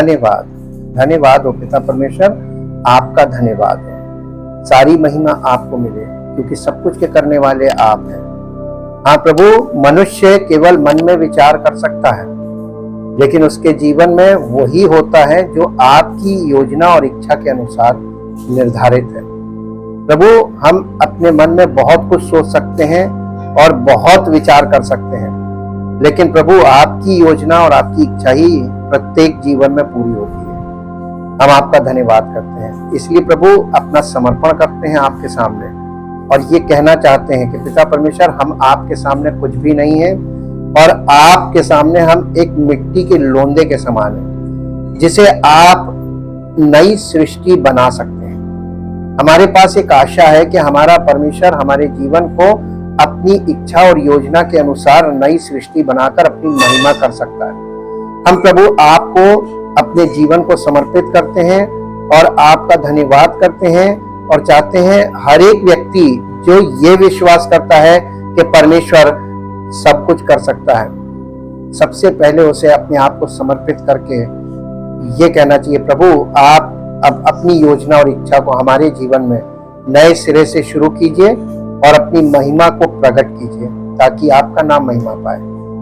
धन्यवाद, धन्यवाद हो पिता परमेश्वर, आपका धन्यवाद हो। सारी महिमा आपको मिले क्योंकि सब कुछ के करने वाले आप हैं। हाँ प्रभु, मनुष्य केवल मन में विचार कर सकता है, लेकिन उसके जीवन में वही होता है जो आपकी योजना और इच्छा के अनुसार निर्धारित है। प्रभु, हम अपने मन में बहुत कुछ सोच सकते हैं और बहुत विचार कर सकते हैं, लेकिन प्रभु आपकी योजना और आपकी इच्छा ही प्रत्येक जीवन में पूरी होती है। हम आपका धन्यवाद करते हैं, इसलिए प्रभु अपना समर्पण करते हैं आपके सामने और ये कहना चाहते हैं कि पिता परमेश्वर, हम आपके सामने कुछ भी नहीं है और आपके सामने हम एक मिट्टी के लोंदे के समान हैं, जिसे आप नई सृष्टि बना सकते हैं। हमारे पास एक आशा है कि हमारा परमेश्वर हमारे जीवन को अपनी इच्छा और योजना के अनुसार नई सृष्टि बनाकर अपनी महिमा कर सकता है। हम प्रभु आपको अपने जीवन को समर्पित करते हैं और आपका धन्यवाद करते हैं और चाहते हैं हर एक व्यक्ति जो ये विश्वास करता है कि परमेश्वर सब कुछ कर सकता है, सबसे पहले उसे अपने आप को समर्पित करके ये कहना चाहिए, प्रभु आप अब अपनी योजना और इच्छा को हमारे जीवन में नए सिरे से शुरू कीजिए और अपनी महिमा को प्रकट कीजिए ताकि आपका नाम महिमा पाए।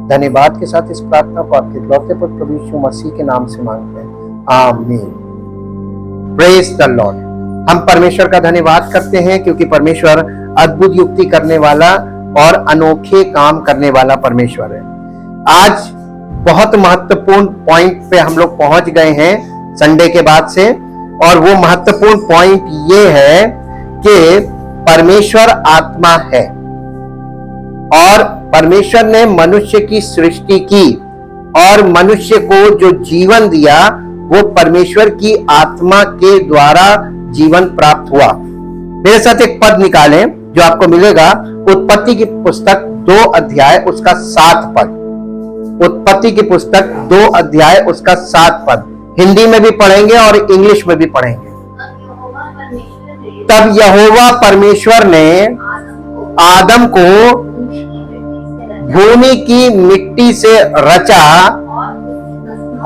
धन्यवाद के साथ इस प्रार्थना को आपके इकलौते पुत्र प्रभु यीशु मसीह के नाम से मांगते हैं, आमीन। Praise the Lord. हम परमेश्वर का धन्यवाद करते हैं क्योंकि परमेश्वर अद्भुत युक्ति करने वाला और अनोखे काम करने वाला परमेश्वर है। आज बहुत महत्वपूर्ण पॉइंट पे हम लोग पहुंच गए हैं संडे के बाद से, और वो महत्वपूर्ण पॉइंट ये है कि परमेश्वर आत्मा है और परमेश्वर ने मनुष्य की सृष्टि की और मनुष्य को जो जीवन दिया वो परमेश्वर की आत्मा के द्वारा जीवन प्राप्त हुआ। मेरे साथ एक पद निकालें जो आपको मिलेगा, उत्पत्ति की पुस्तक 2 अध्याय उसका 7 पद। उत्पत्ति की पुस्तक 2 अध्याय उसका 7 पद हिंदी में भी पढ़ेंगे और इंग्लिश में भी पढ़ेंगे। तब यहोवा परमेश्वर ने आदम को भूमि की मिट्टी से रचा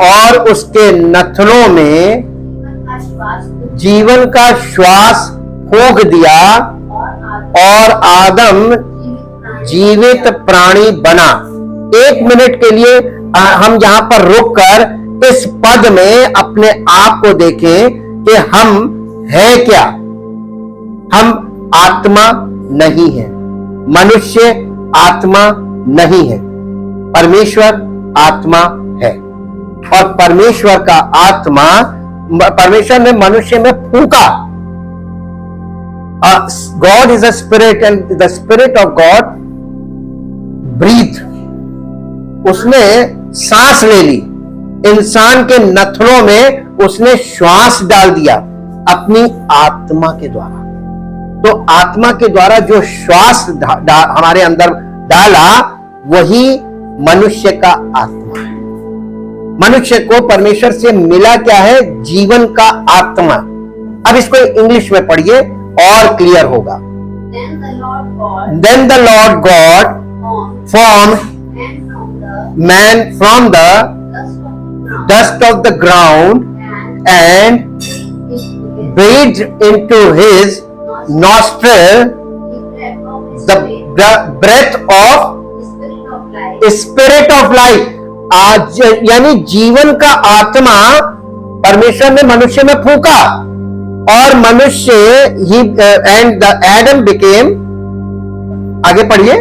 और उसके नथनों में जीवन का श्वास फूंक दिया और आदम जीवित प्राणी बना। 1 मिनट के लिए हम यहां पर रुककर इस पद में अपने आप को देखें कि हम हैं क्या। हम आत्मा नहीं है, मनुष्य आत्मा नहीं है, परमेश्वर आत्मा है और परमेश्वर का आत्मा परमेश्वर ने मनुष्य में फूंका। God is a spirit and the spirit of God breath, उसने सांस ले ली, इंसान के नथनों में उसने श्वास डाल दिया अपनी आत्मा के द्वारा। तो आत्मा के द्वारा जो श्वास हमारे अंदर डाला वही मनुष्य का आत्मा है। मनुष्य को परमेश्वर से मिला क्या है? जीवन का आत्मा। अब इसको इंग्लिश में पढ़िए और क्लियर होगा। Then the Lord God formed man from the dust of the ground and breathed into his nostril the breath of spirit of life। आज यानी जीवन का आत्मा परमेश्वर ने मनुष्य में फूंका और मनुष्य ही एंड द एडम बिकेम, आगे पढ़िए,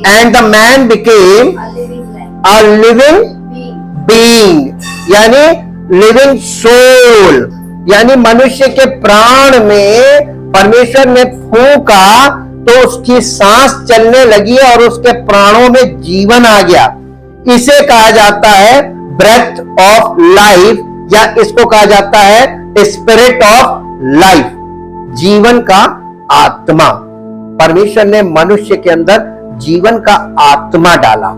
and the man became a living being, यानी लिविंग सोल, यानी मनुष्य के प्राण में परमेश्वर ने फूंका तो उसकी सांस चलने लगी और उसके प्राणों में जीवन आ गया। इसे कहा जाता है ब्रेथ ऑफ लाइफ, या इसको कहा जाता है स्पिरिट ऑफ लाइफ, जीवन का आत्मा। परमेश्वर ने मनुष्य के अंदर जीवन का आत्मा डाला।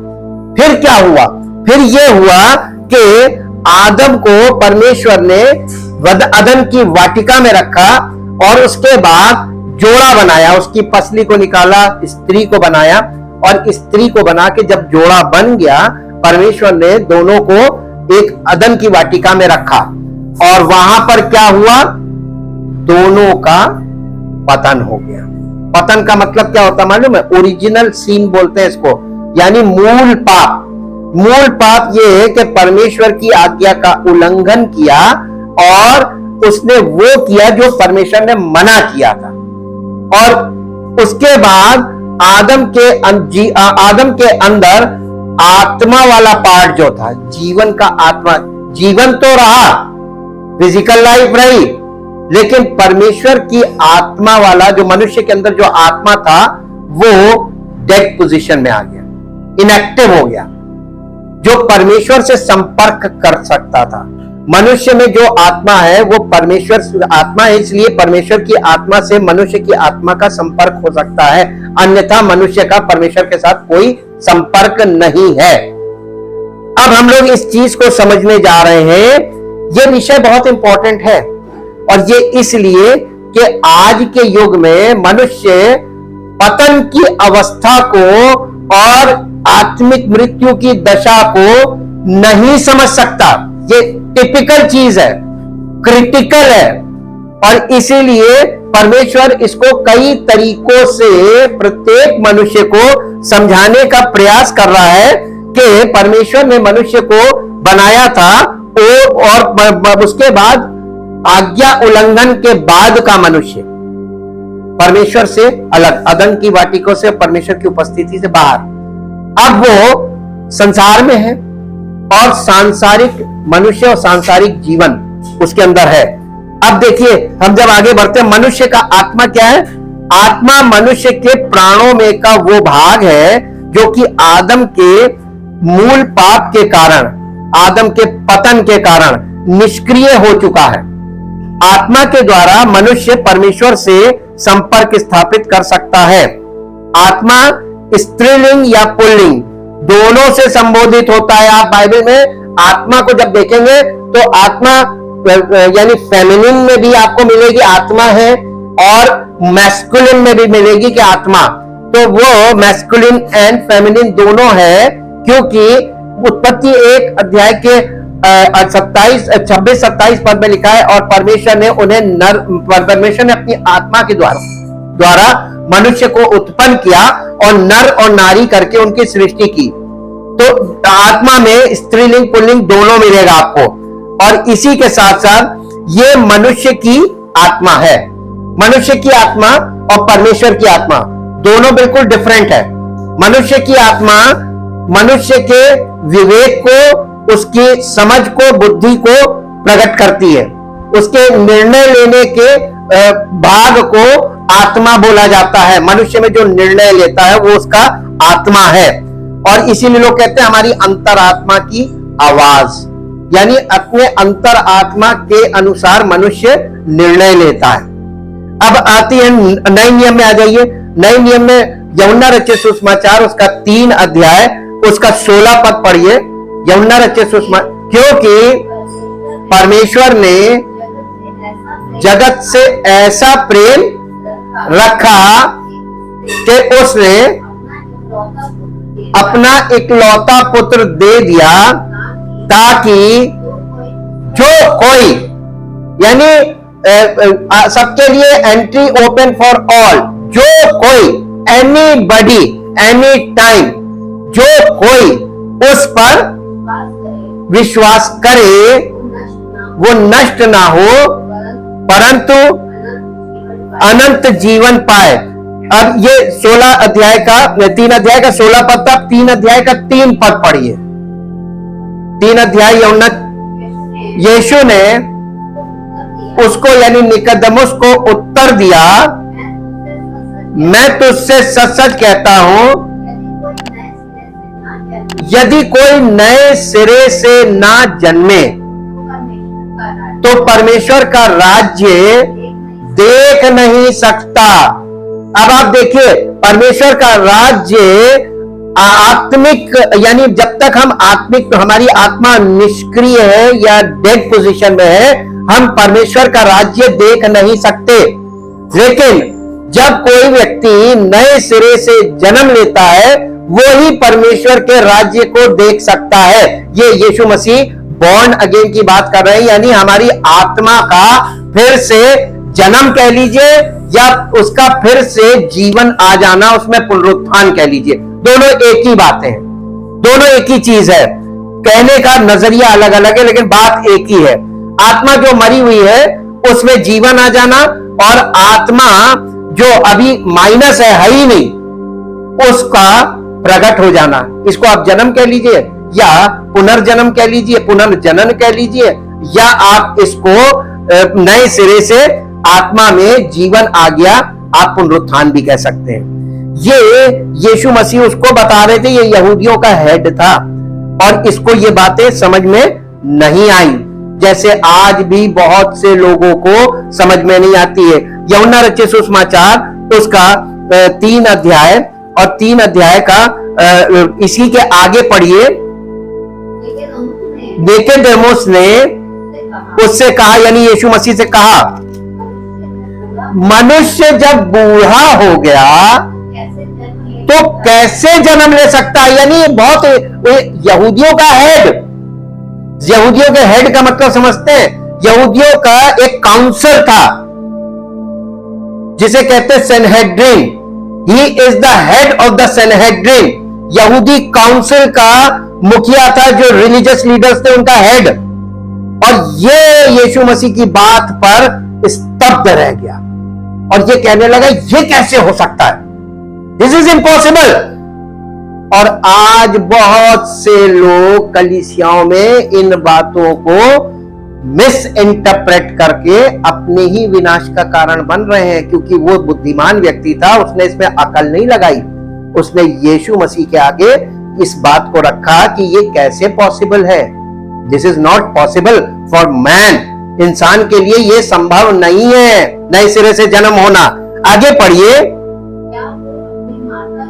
फिर क्या हुआ? फिर यह हुआ कि आदम को परमेश्वर ने अदन की वाटिका में रखा और उसके बाद जोड़ा बनाया, उसकी पसली को निकाला, स्त्री को बनाया और स्त्री को बना के जब जोड़ा बन गया, परमेश्वर ने दोनों को एक अदन की वाटिका में रखा और वहां पर क्या हुआ, दोनों का पतन हो गया। पतन का मतलब क्या होता है मालूम है? ओरिजिनल सीन बोलते हैं इसको, यानी मूल पाप। मूल पाप ये है कि परमेश्वर की आज्ञा का उल्लंघन किया और उसने वो किया जो परमेश्वर ने मना किया था। और उसके बाद आदम के अंदर आत्मा वाला पार्ट जो था, जीवन का आत्मा, जीवन तो रहा, फिजिकल लाइफ रही, लेकिन परमेश्वर की आत्मा वाला जो मनुष्य के अंदर जो आत्मा था वो डेड पोजीशन में आ गया, इनएक्टिव हो गया। जो परमेश्वर से संपर्क कर सकता था, मनुष्य में जो आत्मा है वो परमेश्वर आत्मा है, इसलिए परमेश्वर की आत्मा से मनुष्य की आत्मा का संपर्क हो सकता है, अन्यथा मनुष्य का परमेश्वर के साथ कोई संपर्क नहीं है। अब हम लोग इस चीज को समझने जा रहे हैं। यह विषय बहुत इंपॉर्टेंट है और ये इसलिए कि आज के युग में मनुष्य पतन की अवस्था को और आत्मिक मृत्यु की दशा को नहीं समझ सकता। ये टिपिकल चीज है, क्रिटिकल है, और इसीलिए परमेश्वर इसको कई तरीकों से प्रत्येक मनुष्य को समझाने का प्रयास कर रहा है कि परमेश्वर ने मनुष्य को बनाया था और उसके बाद आज्ञा उल्लंघन के बाद का मनुष्य परमेश्वर से अलग, अदन की वाटिकों से, परमेश्वर की उपस्थिति से बाहर, अब वो संसार में है और सांसारिक मनुष्य और सांसारिक जीवन उसके अंदर है। अब देखिए, हम जब आगे बढ़ते हैं, मनुष्य का आत्मा क्या है? आत्मा मनुष्य के प्राणों में का वो भाग है जो कि आदम के मूल पाप के कारण, आदम के पतन के कारण निष्क्रिय हो चुका है। आत्मा के द्वारा मनुष्य परमेश्वर से संपर्क स्थापित कर सकता है। आत्मा स्त्रीलिंग या पुल्लिंग दोनों से संबोधित होता है। आप बाइबल में आत्मा को जब देखेंगे तो आत्मा यानी फेमिनिन में भी आपको मिलेगी आत्मा है और मैस्कुलिन में भी मिलेगी कि आत्मा, तो वो मैस्कुलिन एंड फेमिनिन दोनों है, क्योंकि उत्पत्ति 1 अध्याय के 26-27 पद में लिखा है, और परमेश्वर ने अपनी आत्मा के द्वारा मनुष्य को उत्पन्न किया और नर और नारी करके उनकी सृष्टि की। तो आत्मा में स्त्रीलिंग पुल्लिंग दोनों मिलेगा आपको। और इसी के साथ साथ ये मनुष्य की आत्मा है। मनुष्य की आत्मा और परमेश्वर की आत्मा दोनों बिल्कुल डिफरेंट है। मनुष्य की आत्मा मनुष्य के विवेक को, उसकी समझ को, बुद्धि को प्रकट करती है। उसके निर्णय लेने के भाग को आत्मा बोला जाता है। मनुष्य में जो निर्णय लेता है वो उसका आत्मा है। और इसीलिए लोग कहते हैं हमारी अंतरात्मा की आवाज, यानी अपने अंतर आत्मा के अनुसार मनुष्य निर्णय लेता है। अब आती है नए नियम में, आ जाइए। नए नियम में यूहन्ना रचित सुसमाचार उसका 3 अध्याय उसका 16 पद पढ़िए। यूहन्ना रचित सुसमाचार, क्योंकि परमेश्वर ने जगत से ऐसा प्रेम रखा कि उसने अपना इकलौता पुत्र दे दिया, ताकि जो कोई, यानी सबके लिए एंट्री ओपन फॉर ऑल, जो कोई, एनीबॉडी, एनी टाइम, जो कोई उस पर विश्वास करे वो नष्ट ना हो परंतु अनंत जीवन पाए। अब ये 16 अध्याय का 3 अध्याय का 16 पद था, 3 अध्याय का 3 पद पढ़िए। 3 अध्याय यूहन्ना, यीशु ने उसको यानी निकोदेमुस को उत्तर दिया, मैं तुझसे सच सच कहता हूं, यदि कोई नए सिरे से ना जन्मे तो परमेश्वर का राज्य देख नहीं सकता। अब आप देखिए, परमेश्वर का राज्य आत्मिक, यानी जब तक हम आत्मिक, हमारी आत्मा निष्क्रिय है या डेड पोजीशन में है, हम परमेश्वर का राज्य देख नहीं सकते। लेकिन जब कोई व्यक्ति नए सिरे से जन्म लेता है, वो ही परमेश्वर के राज्य को देख सकता है। ये यीशु मसीह बॉर्न अगेन की बात कर रहे हैं, यानी हमारी आत्मा का फिर से जन्म कह लीजिए या उसका फिर से जीवन आ जाना, उसमें पुनरुत्थान कह लीजिए, दोनों एक ही बातें हैं, दोनों एक ही चीज है। कहने का नजरिया अलग अलग है लेकिन बात एक ही है। आत्मा जो मरी हुई है उसमें जीवन आ जाना, और आत्मा जो अभी माइनस है ही नहीं, उसका प्रकट हो जाना। इसको आप जन्म कह लीजिए या पुनर्जन्म कह लीजिए, पुनर्जनन कह लीजिए, या आप इसको नए सिरे से आत्मा में जीवन आ गया, आप पुनरुत्थान भी कह सकते हैं। ये यीशु मसीह उसको बता रहे थे, ये यहूदियों का हेड था और इसको ये बातें समझ में नहीं आई, जैसे आज भी बहुत से लोगों को समझ में नहीं आती है। यूहन्ना रचित सुसमाचार उसका 3 अध्याय और 3 अध्याय का इसी के आगे पढ़िए। निकोदेमुस ने उससे कहा, यानी यीशु मसीह से कहा, मनुष्य जब बूढ़ा हो गया तो कैसे जन्म ले सकता है? यानी बहुत यहूदियों का हेड, यहूदियों के हेड का मतलब समझते हैं, यहूदियों का एक काउंसिल था जिसे कहते हैं Sanhedrin. He is the head of the Sanhedrin. यहूदी काउंसिल का मुखिया था, जो रिलीजियस लीडर्स थे उनका हेड। और ये यीशु मसीह की बात पर स्तब्ध रह गया और ये कहने लगा, ये कैसे हो सकता है, दिस इज इम्पॉसिबल। और आज बहुत से लोग कलीसियाओं में इन बातों को मिस इंटरप्रेट करके अपने ही विनाश का कारण बन रहे हैं, क्योंकि वो बुद्धिमान व्यक्ति था, उसने इसमें अकल नहीं लगाई। उसने यीशु मसीह के आगे इस बात को रखा कि ये कैसे पॉसिबल है, this is not possible for man. इंसान के लिए ये संभव नहीं है नए सिरे से जन्म होना। आगे पढ़िए।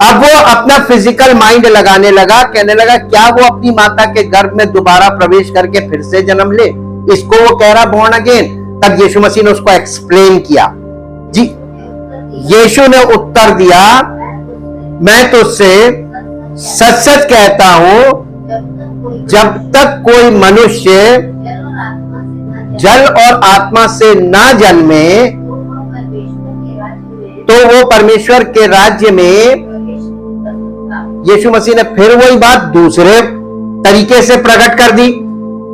अब वो अपना फिजिकल माइंड लगाने लगा, कहने लगा क्या वो अपनी माता के गर्भ में दोबारा प्रवेश करके फिर से जन्म ले? इसको वो कह रहा बॉर्न अगेन। तब यीशु मसीह ने उसको एक्सप्लेन किया। जी, यीशु ने उत्तर दिया, मैं तुझसे सच सच कहता हूं, जब तक कोई मनुष्य जल और आत्मा से ना जन्मे तो वो परमेश्वर के राज्य में। यीशु मसीह ने फिर वही बात दूसरे तरीके से प्रकट कर दी।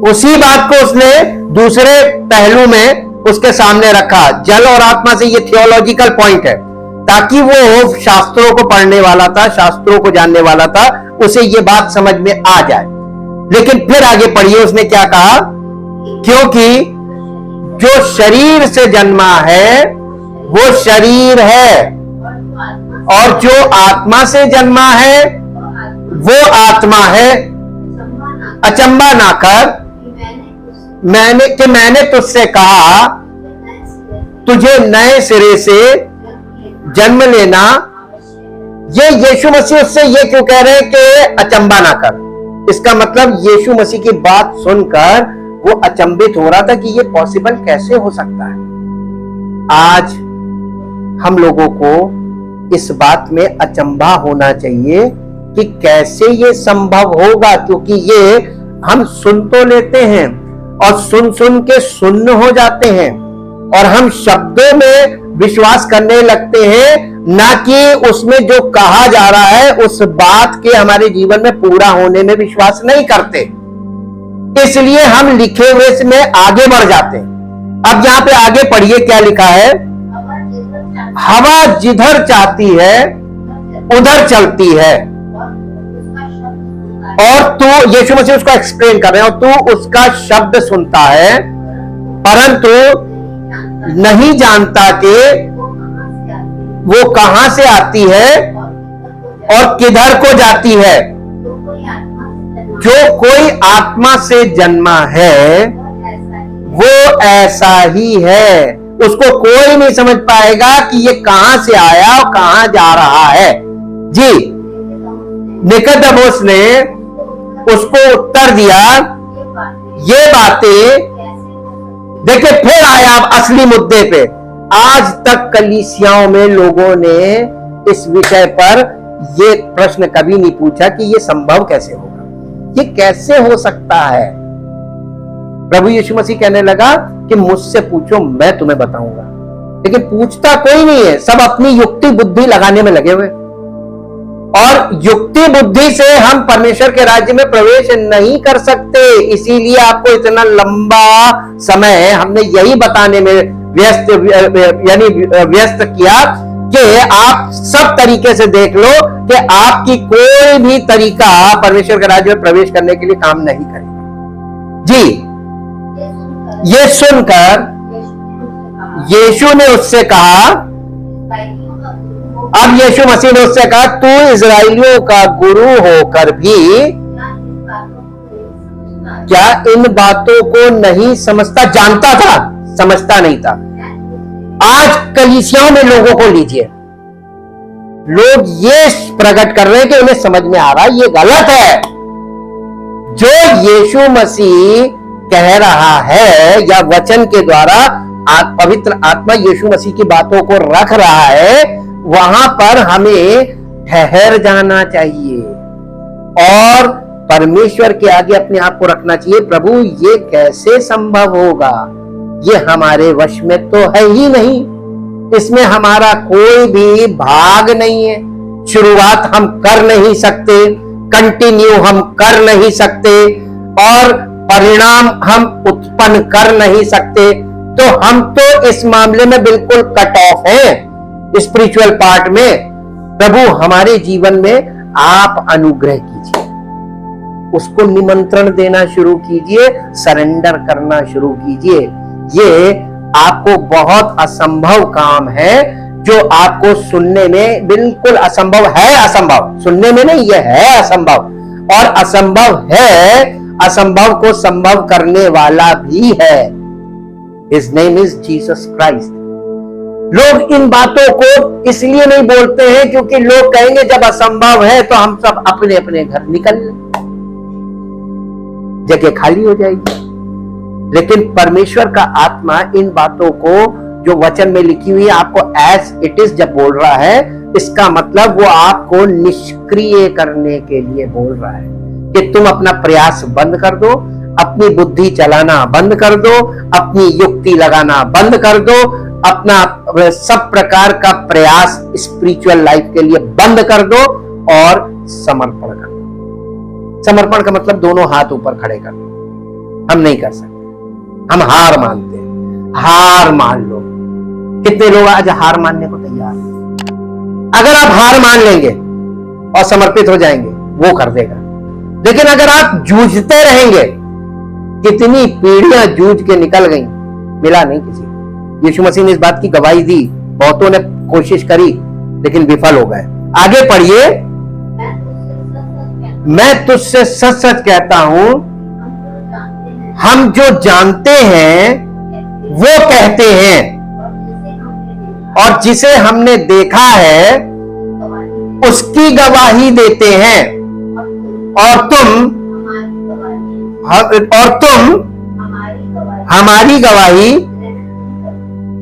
उसी बात को उसने दूसरे पहलू में उसके सामने रखा। जल और आत्मा से ये थियोलॉजिकल पॉइंट है, ताकि वो शास्त्रों को पढ़ने वाला था, शास्त्रों को जानने वाला था, उसे ये बात समझ में आ जाए। लेकिन फिर आगे पढ़िए, उसने क्या कहा, क्योंकि जो शरीर से जन्मा है वो शरीर है, और जो आत्मा से जन्मा है वो आत्मा है। अचंबा ना कर, मैंने तुझसे कहा तुझे नए सिरे से जन्म लेना। ये यीशु मसीह उससे ये क्यों कह रहे हैं कि अचंबा ना कर? इसका मतलब यीशु मसीह की बात सुनकर वो अचंभित हो रहा था कि ये पॉसिबल कैसे हो सकता है। आज हम लोगों को इस बात में अचंभा होना चाहिए कि कैसे ये संभव होगा, क्योंकि ये हम सुन तो लेते हैं और सुन सुन के सुन्न हो जाते हैं, और हम शब्दों में विश्वास करने लगते हैं, ना कि उसमें जो कहा जा रहा है उस बात के हमारे जीवन में पूरा होने में विश्वास नहीं करते। इसलिए हम लिखे हुए में आगे बढ़ जाते हैं। अब यहां पे आगे पढ़िए क्या लिखा है, हवा जिधर चाहती है उधर चलती है, और तू, यीशु मसीह उसको एक्सप्लेन कर रहे हैं, और तू उसका शब्द सुनता है परंतु नहीं जानता कि वो कहां से आती है और किधर को जाती है। जो कोई आत्मा से जन्मा है वो ऐसा ही है। उसको कोई नहीं समझ पाएगा कि ये कहां से आया और कहां जा रहा है। जी, निकोदेमुस ने उसको उत्तर दिया, ये बातें देखिए, फिर आया अब असली मुद्दे पे। आज तक कलीसियाओं में लोगों ने इस विषय पर ये प्रश्न कभी नहीं पूछा कि ये संभव कैसे होगा, ये कैसे हो सकता है। प्रभु यीशु मसीह कहने लगा कि मुझसे पूछो, मैं तुम्हें बताऊंगा। लेकिन पूछता कोई नहीं है, सब अपनी युक्ति बुद्धि लगाने में लगे हुए, और युक्ति बुद्धि से हम परमेश्वर के राज्य में प्रवेश नहीं कर सकते। इसीलिए आपको इतना लंबा समय हमने यही बताने में व्यस्त किया कि आप सब तरीके से देख लो कि आपकी कोई भी तरीका परमेश्वर के राज्य में प्रवेश करने के लिए काम नहीं करेगा। जी, ये सुनकर यीशु ने उससे कहा, अब यीशु मसीह ने उससे कहा, तू इजराइलियों का गुरु होकर भी क्या इन बातों को नहीं समझता? जानता था, समझता नहीं था। आज कलीसियाओं में लोगों को लीजिए, लोग ये प्रकट कर रहे हैं कि उन्हें समझ में आ रहा है ये गलत है। जो यीशु मसीह कह रहा है या वचन के द्वारा पवित्र आत्मा यीशु मसीह की बातों को रख रहा है, वहां पर हमें ठहर जाना चाहिए और परमेश्वर के आगे अपने आप को रखना चाहिए। प्रभु, ये कैसे संभव होगा? ये हमारे वश में तो है ही नहीं, इसमें हमारा कोई भी भाग नहीं है। शुरुआत हम कर नहीं सकते, कंटिन्यू हम कर नहीं सकते, और परिणाम हम उत्पन्न कर नहीं सकते। तो हम तो इस मामले में बिल्कुल कट ऑफ हैं स्पिरिचुअल पार्ट में। प्रभु, हमारे जीवन में आप अनुग्रह कीजिए, उसको निमंत्रण देना शुरू कीजिए, सरेंडर करना शुरू कीजिए। ये आपको बहुत असंभव काम है, जो आपको सुनने में बिल्कुल असंभव है। असंभव सुनने में नहीं, ये है असंभव, और असंभव है, असंभव को संभव करने वाला भी है। His name is Jesus Christ। लोग इन बातों को इसलिए नहीं बोलते हैं क्योंकि लोग कहेंगे जब असंभव है तो हम सब अपने अपने घर निकल लें, जगह खाली हो जाएगी। लेकिन परमेश्वर का आत्मा इन बातों को जो वचन में लिखी हुई है आपको एज इट इज जब बोल रहा है, इसका मतलब वो आपको निष्क्रिय करने के लिए बोल रहा है कि तुम अपना प्रयास बंद कर दो, अपनी बुद्धि चलाना बंद कर दो, अपनी युक्ति लगाना बंद कर दो, अपना सब प्रकार का प्रयास स्पिरिचुअल लाइफ के लिए बंद कर दो और समर्पण कर दो। समर्पण का मतलब दोनों हाथ ऊपर खड़े कर दो। हम नहीं कर सकते, हम हार मानते हैं। हार मान लो। कितने लोग आज हार मानने को तैयार हैं? अगर आप हार मान लेंगे और समर्पित हो जाएंगे, वो कर देगा। लेकिन अगर आप जूझते रहेंगे, कितनी पीढ़ियां जूझ के निकल गई, मिला नहीं किसी। यीशु मसीह ने इस बात की गवाही दी, बहुतों ने कोशिश करी लेकिन विफल हो गए। आगे पढ़िए, मैं तुझसे सच सच कहता हूं, हम जो जानते हैं वो कहते हैं, और जिसे हमने देखा है उसकी गवाही देते हैं, और तुम हमारी गवाही।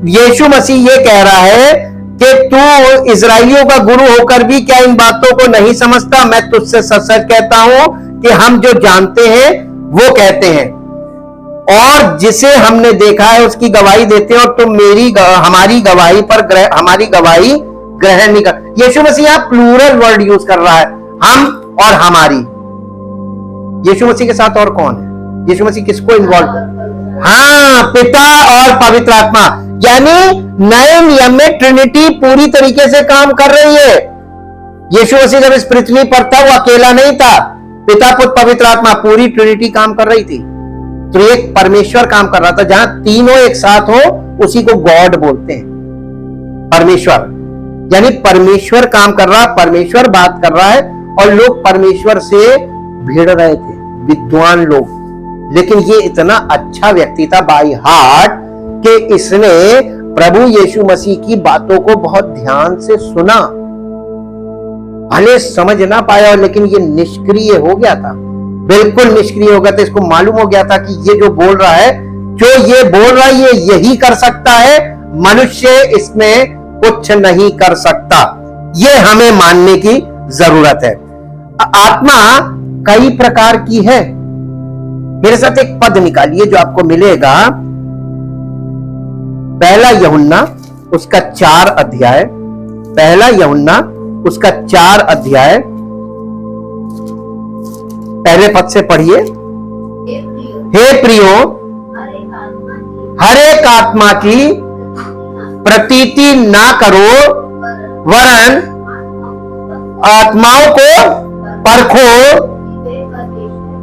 यीशु मसीह ये कह रहा है कि तू इजराइलियों का गुरु होकर भी क्या इन बातों को नहीं समझता? मैं तुझसे सच सच कहता हूं कि हम जो जानते हैं वो कहते हैं, और जिसे हमने देखा है उसकी गवाही देते हैं, और तुम हमारी गवाही पर हमारी गवाही ग्रहण नहीं कर। यीशु मसीह यहाँ प्लूरल वर्ड यूज कर रहा है, हम और हमारी। यीशु मसीह के साथ और कौन है? यीशु मसीह किसको इन्वॉल्व? हाँ, पिता और पवित्र आत्मा। यानी नए नियम में ट्रिनिटी पूरी तरीके से काम कर रही है। यीशु मसीह जब इस पृथ्वी पर था वो अकेला नहीं था, पिता पुत्र पवित्र आत्मा पूरी ट्रिनिटी काम कर रही थी। तो एक परमेश्वर काम कर रहा था। जहां तीनों एक साथ हो उसी को गॉड बोलते हैं, परमेश्वर। यानी परमेश्वर काम कर रहा, परमेश्वर बात कर रहा है, और लोग परमेश्वर से भिड़ रहे थे, विद्वान लोग। लेकिन ये इतना अच्छा व्यक्ति था बाय हार्ट कि इसने प्रभु यीशु मसीह की बातों को बहुत ध्यान से सुना। भले समझ ना पाया, लेकिन ये निष्क्रिय हो गया था, बिल्कुल निष्क्रिय हो गया था। इसको मालूम हो गया था कि ये जो बोल रहा है, ये यही कर सकता है, मनुष्य इसमें कुछ नहीं कर सकता। ये हमें मानने की जरूरत है। आत्मा कई प्रकार की है। मेरे साथ एक पद निकालिए जो आपको मिलेगा, पहला यूहन्ना उसका 4 अध्याय, पहला यूहन्ना उसका 4 अध्याय, पहले पद से पढ़िए। हे प्रियो, हर एक आत्मा की प्रतीति ना करो, वरन आत्माओं को परखो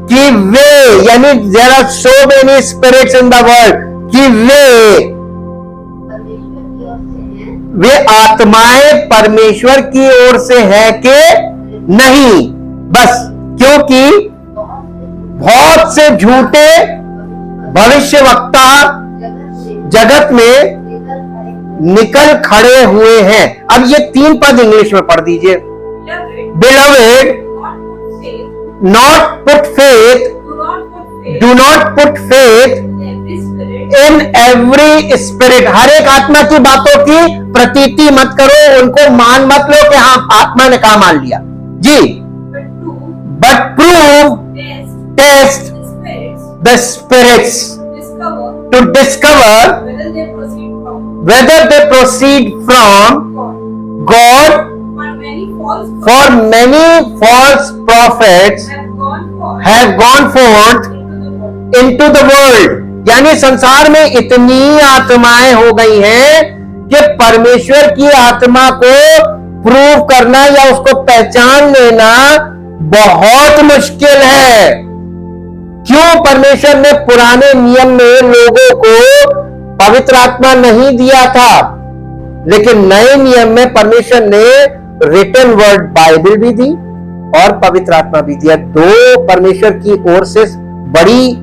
कि वे, यानी there are so many spirits in the world, कि वे आत्माएं परमेश्वर की ओर से है कि नहीं। बस, क्योंकि बहुत से झूठे भविष्यवक्ता जगत में निकल खड़े हुए हैं। अब ये 3 पद इंग्लिश में पढ़ दीजिए। Beloved, do not put faith in every spirit। हर एक आत्मा की बातों की प्रतीति मत करो, उनको मान मत लो कि हाँ आत्मा ने कहा मान लिया जी। But prove, test the spirits to discover whether they proceed from God, for many false prophets have gone forth into the world। यानी संसार में इतनी आत्माएं हो गई हैं कि परमेश्वर की आत्मा को प्रूव करना या उसको पहचान लेना बहुत मुश्किल है। क्यों? परमेश्वर ने पुराने नियम में लोगों को पवित्र आत्मा नहीं दिया था, लेकिन नए नियम में परमेश्वर ने रिटन वर्ड बाइबल भी दी और पवित्र आत्मा भी दिया। 2 परमेश्वर की ओर से बड़ी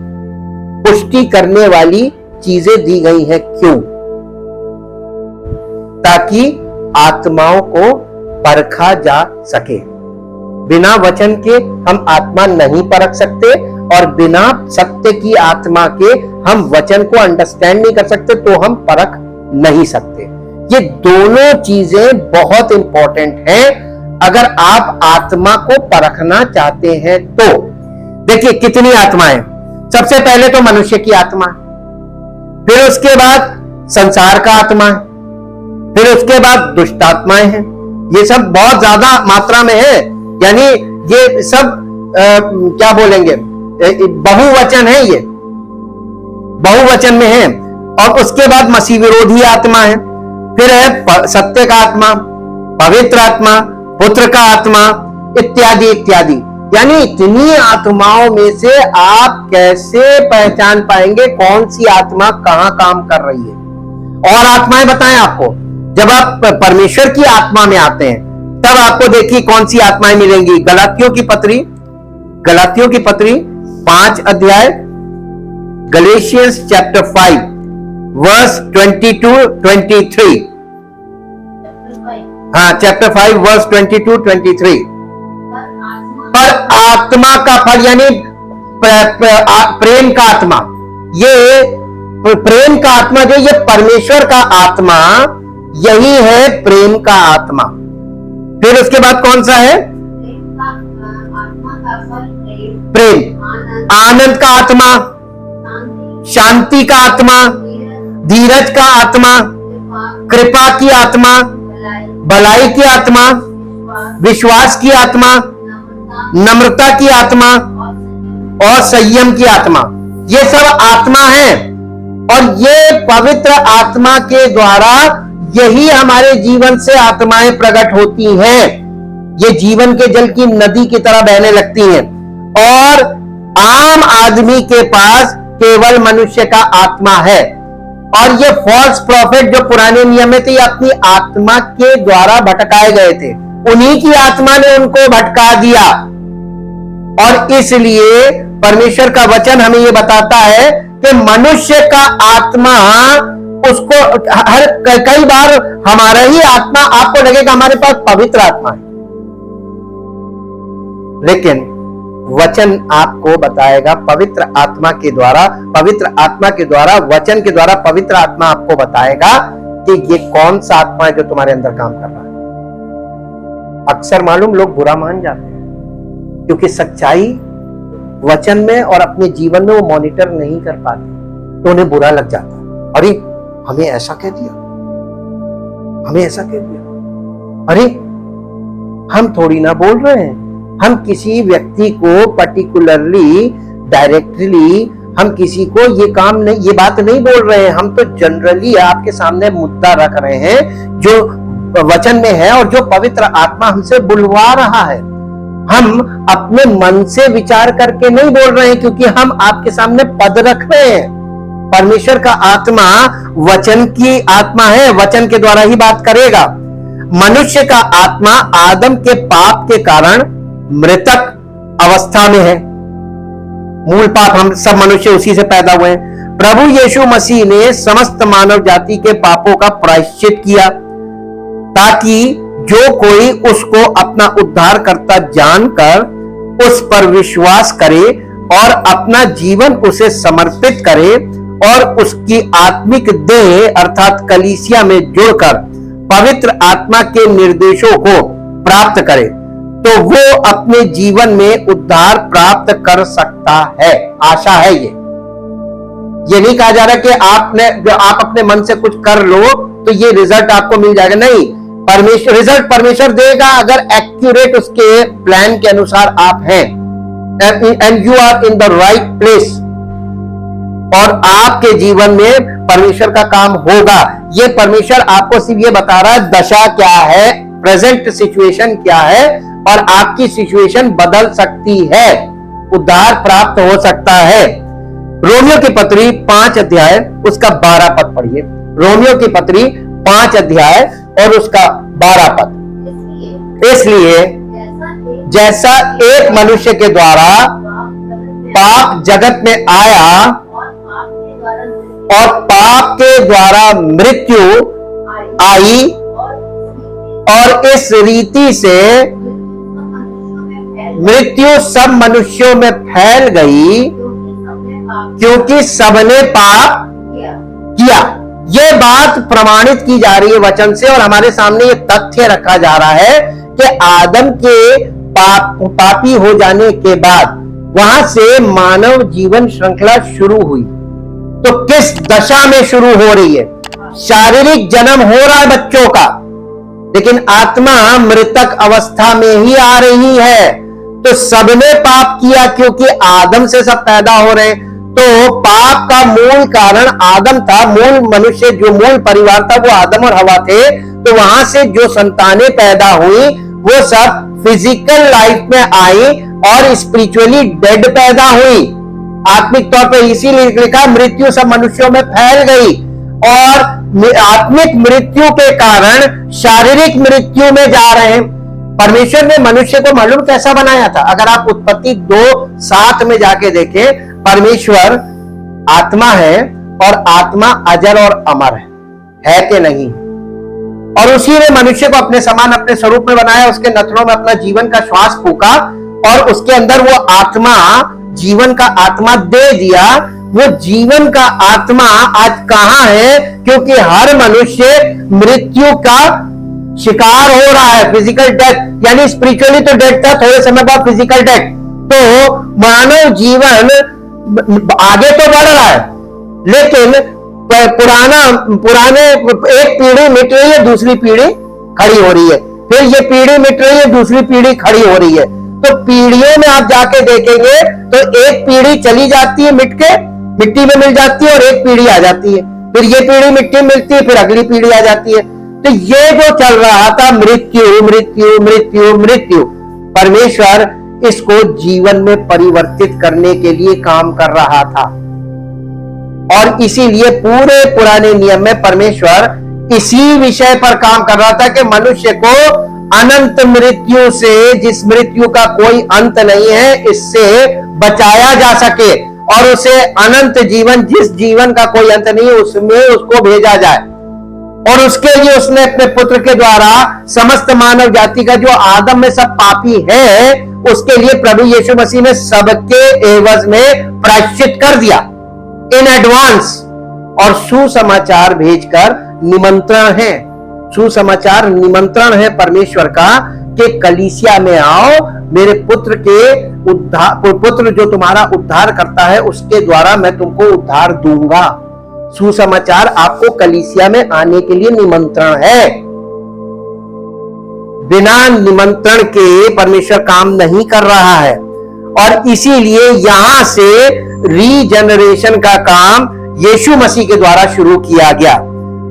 पुष्टि करने वाली चीजें दी गई हैं। क्यों? ताकि आत्माओं को परखा जा सके। बिना वचन के हम आत्मा नहीं परख सकते और बिना सत्य की आत्मा के हम वचन को अंडरस्टैंड नहीं कर सकते, तो हम परख नहीं सकते। ये दोनों चीजें बहुत इंपॉर्टेंट हैं अगर आप आत्मा को परखना चाहते हैं तो। देखिए कितनी आत्माएं, सबसे पहले तो मनुष्य की आत्मा, फिर उसके बाद संसार का आत्मा है, फिर उसके बाद दुष्ट आत्माएं हैं। ये सब बहुत ज्यादा मात्रा में है, यानी ये सब क्या बोलेंगे, बहुवचन है, ये बहुवचन में है। और उसके बाद मसीह विरोधी आत्मा है, फिर है सत्य का आत्मा, पवित्र आत्मा, पुत्र का आत्मा, इत्यादि इत्यादि। यानी इतनी आत्माओं में से आप कैसे पहचान पाएंगे कौन सी आत्मा कहां काम कर रही है? और आत्माएं बताएं आपको, जब आप परमेश्वर की आत्मा में आते हैं तब आपको देखिए कौन सी आत्माएं मिलेंगी। गलातियों की पत्री 5 अध्याय, गलेशियंस चैप्टर 5 वर्स 22-23। हाँ, चैप्टर 5 वर्स 22-23। पर आत्मा का फल, यानी प्रेम का आत्मा, ये प्रेम का आत्मा जो ये परमेश्वर का आत्मा, यही है प्रेम का आत्मा। फिर उसके बाद कौन सा है? प्रेम, आनंद का आत्मा, शांति का आत्मा, धीरज का आत्मा, कृपा की आत्मा, भलाई की आत्मा, विश्वास की आत्मा, नम्रता की आत्मा और संयम की आत्मा। ये सब आत्मा है और ये पवित्र आत्मा के द्वारा यही हमारे जीवन से आत्माएं प्रकट होती हैं। ये जीवन के जल की नदी की तरह बहने लगती हैं और आम आदमी के पास केवल मनुष्य का आत्मा है। और ये फॉल्स प्रॉफिट जो पुराने नियम में थे, ये अपनी आत्मा के द्वारा भटकाए गए थे, उन्हीं की आत्मा ने उनको भटका दिया। और इसलिए परमेश्वर का वचन हमें ये बताता है कि मनुष्य का आत्मा उसको कई बार हमारा ही आत्मा, आपको लगेगा हमारे पास पवित्र आत्मा है, लेकिन वचन आपको बताएगा पवित्र आत्मा के द्वारा, वचन के द्वारा पवित्र आत्मा आपको बताएगा कि ये कौन सा आत्मा है जो तुम्हारे अंदर काम कर रहा है। अक्सर मालूम लोग बुरा मान जाते हैं क्योंकि सच्चाई वचन में और अपने जीवन में वो मॉनिटर नहीं कर पाते, तो उन्हें बुरा लग जाता है। अरे हमें ऐसा कह दिया, हमें ऐसा कह दिया, अरे हम थोड़ी ना बोल रहे हैं, हम किसी व्यक्ति को पर्टिकुलरली डायरेक्टली हम किसी को ये काम नहीं, ये बात नहीं बोल रहे हैं, हम तो जनरली आपके सामने मुद्दा रख रहे हैं जो वचन में है और जो पवित्र आत्मा हमसे बुलवा रहा है। हम अपने मन से विचार करके नहीं बोल रहे हैं, क्योंकि हम आपके सामने पद रख रहे हैं। परमेश्वर का आत्मा वचन की आत्मा है, वचन के द्वारा ही बात करेगा। मनुष्य का आत्मा आदम के पाप के कारण मृतक अवस्था में है। मूल पाप, हम सब मनुष्य उसी से पैदा हुए हैं। प्रभु यीशु मसीह ने समस्त मानव जाति के पापों का प्रायश्चित किया, ताकि जो कोई उसको अपना उद्धारकर्ता जानकर उस पर विश्वास करे और अपना जीवन उसे समर्पित करे और उसकी आत्मिक देह अर्थात कलीसिया में जुड़कर पवित्र आत्मा के निर्देशों को प्राप्त करे, तो वो अपने जीवन में उद्धार प्राप्त कर सकता है। आशा है ये नहीं कहा जा रहा कि आपने जो आप अपने मन से कुछ कर लो तो ये रिजल्ट आपको मिल जाएगा, नहीं। परमेश्वर रिजल्ट परमेश्वर देगा अगर एक्यूरेट उसके प्लान के अनुसार आप हैं, and you are in the right place, और आपके जीवन में परमेश्वर का काम होगा। ये परमेश्वर आपको सिर्फ ये बता रहा है दशा क्या है, प्रेजेंट सिचुएशन क्या है, और आपकी सिचुएशन बदल सकती है, उद्धार प्राप्त हो सकता है। रोमियो की पत्री 5 अध्याय उसका 12 पद पढ़िए। रोमियो की पत्री 5 अध्याय और उसका 12 पद। इसलिए जैसा एक मनुष्य के द्वारा पाप जगत में आया और पाप के द्वारा मृत्यु आई, और इस रीति से मृत्यु सब मनुष्यों में फैल गई क्योंकि सबने पाप किया। ये बात प्रमाणित की जा रही है वचन से, और हमारे सामने ये तथ्य रखा जा रहा है कि आदम के पापी हो जाने के बाद वहां से मानव जीवन श्रृंखला शुरू हुई। तो किस दशा में शुरू हो रही है? शारीरिक जन्म हो रहा है बच्चों का, लेकिन आत्मा मृतक अवस्था में ही आ रही है। तो सबने पाप किया क्योंकि आदम से सब पैदा हो रहे हैं। तो पाप का मूल कारण आदम था, मूल मनुष्य जो मूल परिवार था वो आदम और हवा थे। तो वहां से जो संतानें पैदा हुई वो सब फिजिकल लाइफ में आई और स्पिरिचुअली डेड पैदा हुई, आत्मिक तौर पर। इसीलिए लिखा मृत्यु सब मनुष्यों में फैल गई, और आत्मिक मृत्यु के कारण शारीरिक मृत्यु में जा रहे हैं। परमेश्वर ने मनुष्य को मालूम कैसा बनाया था? अगर आप उत्पत्ति 2:7 में जाके देखें, परमेश्वर आत्मा है और आत्मा अजर और अमर है कि नहीं? और उसी ने मनुष्य को अपने समान अपने स्वरूप में बनाया, उसके नथनों में अपना जीवन का श्वास फूका और उसके अंदर वो आत्मा, जीवन का आत्मा दे दिया। वो जीवन का आत्मा आज कहां है? क्योंकि हर मनुष्य मृत्यु का शिकार हो रहा है, फिजिकल डेथ। यानी स्पिरिचुअली तो डेथ था, थोड़े समय बाद फिजिकल डेथ। तो मानव जीवन आगे तो बढ़ रहा है, लेकिन पुराने एक पीढ़ी मिट रही है, दूसरी पीढ़ी खड़ी हो रही है, फिर ये पीढ़ी मिट रही है, दूसरी पीढ़ी खड़ी हो रही है। तो पीढ़ियों में आप जाके देखेंगे तो एक पीढ़ी चली जाती है, मिट के मिट्टी में मिल जाती है, और एक पीढ़ी आ जाती है, फिर ये पीढ़ी मिट्टी में मिलती है, फिर अगली पीढ़ी आ जाती है। तो ये जो चल रहा था मृत्यु मृत्यु मृत्यु मृत्यु, परमेश्वर इसको जीवन में परिवर्तित करने के लिए काम कर रहा था। और इसीलिए पूरे पुराने नियम में परमेश्वर इसी विषय पर काम कर रहा था कि मनुष्य को अनंत मृत्यु से, जिस मृत्यु का कोई अंत नहीं है, इससे बचाया जा सके और उसे अनंत जीवन, जिस जीवन का कोई अंत नहीं है, उसमें उसको भेजा जाए। और उसके लिए उसने अपने पुत्र के द्वारा समस्त मानव जाति का, जो आदम में सब पापी है, उसके लिए प्रभु यीशु मसीह ने सबके एवज में प्रायश्चित कर दिया इन एडवांस। और सुसमाचार भेजकर निमंत्रण है, निमंत्रण है परमेश्वर का कि कलीसिया में आओ, मेरे पुत्र के पुत्र जो तुम्हारा उद्धार करता है उसके द्वारा मैं तुमको उद्धार दूंगा। सुसमाचार आपको कलीसिया में आने के लिए निमंत्रण है। बिना निमंत्रण के परमेश्वर काम नहीं कर रहा है, और इसीलिए यहां से रीजनरेशन का काम यीशु मसीह के द्वारा शुरू किया गया।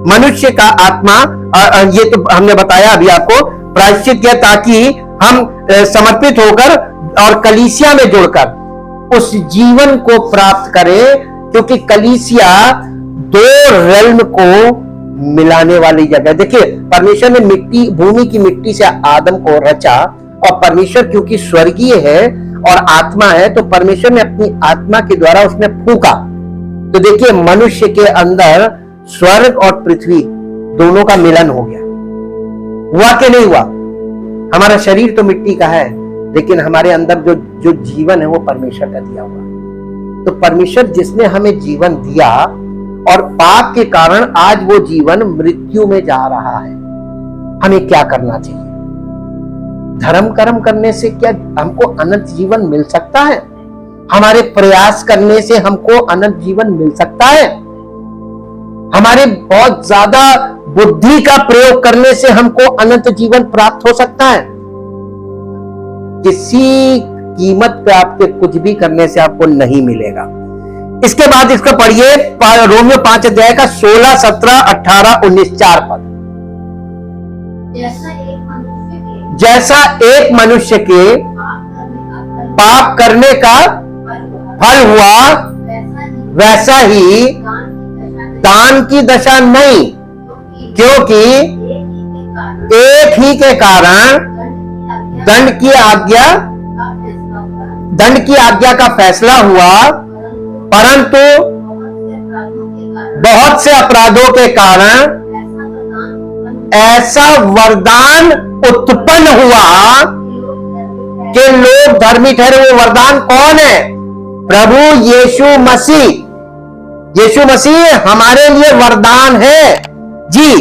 मनुष्य का आत्मा, ये तो हमने बताया अभी आपको, प्रायश्चित किया ताकि हम समर्पित होकर और कलीसिया में जुड़कर उस जीवन को प्राप्त करें, क्योंकि कलीसिया दो रेल्म को मिलाने वाली जगह। देखिए, परमेश्वर ने मिट्टी, भूमि की मिट्टी से आदम को रचा, और परमेश्वर क्योंकि स्वर्गीय है और आत्मा है, तो परमेश्वर ने अपनी आत्मा के द्वारा उसने फूंका। तो देखिए, मनुष्य के अंदर स्वर्ग और पृथ्वी दोनों का मिलन हो गया। हुआ कि नहीं हुआ? हमारा शरीर तो मिट्टी का है, लेकिन हमारे अंदर जो जीवन है वो परमेश्वर का दिया हुआ। तो परमेश्वर जिसने हमें जीवन दिया, और पाप के कारण आज वो जीवन मृत्यु में जा रहा है, हमें क्या करना चाहिए? धर्म कर्म करने से क्या हमको अनंत जीवन मिल सकता है? हमारे प्रयास करने से हमको अनंत जीवन मिल सकता है? हमारे बहुत ज्यादा बुद्धि का प्रयोग करने से हमको अनंत जीवन प्राप्त हो सकता है? किसी कीमत पे आपके कुछ भी करने से आपको नहीं मिलेगा। इसके बाद इसको पढ़िए, रोमियो 5 अध्याय का 16, 17, 18, 19 4 पद। जैसा एक मनुष्य के पाप करने का फल हुआ, वैसा ही दान की दशा नहीं, क्योंकि एक ही के कारण दंड की आज्ञा का फैसला हुआ, परंतु बहुत से अपराधों के कारण ऐसा वरदान उत्पन्न हुआ कि लोग धर्मी ठहरे। वो वरदान कौन है? प्रभु यीशु मसीह। यीशु मसीह हमारे लिए वरदान है जी,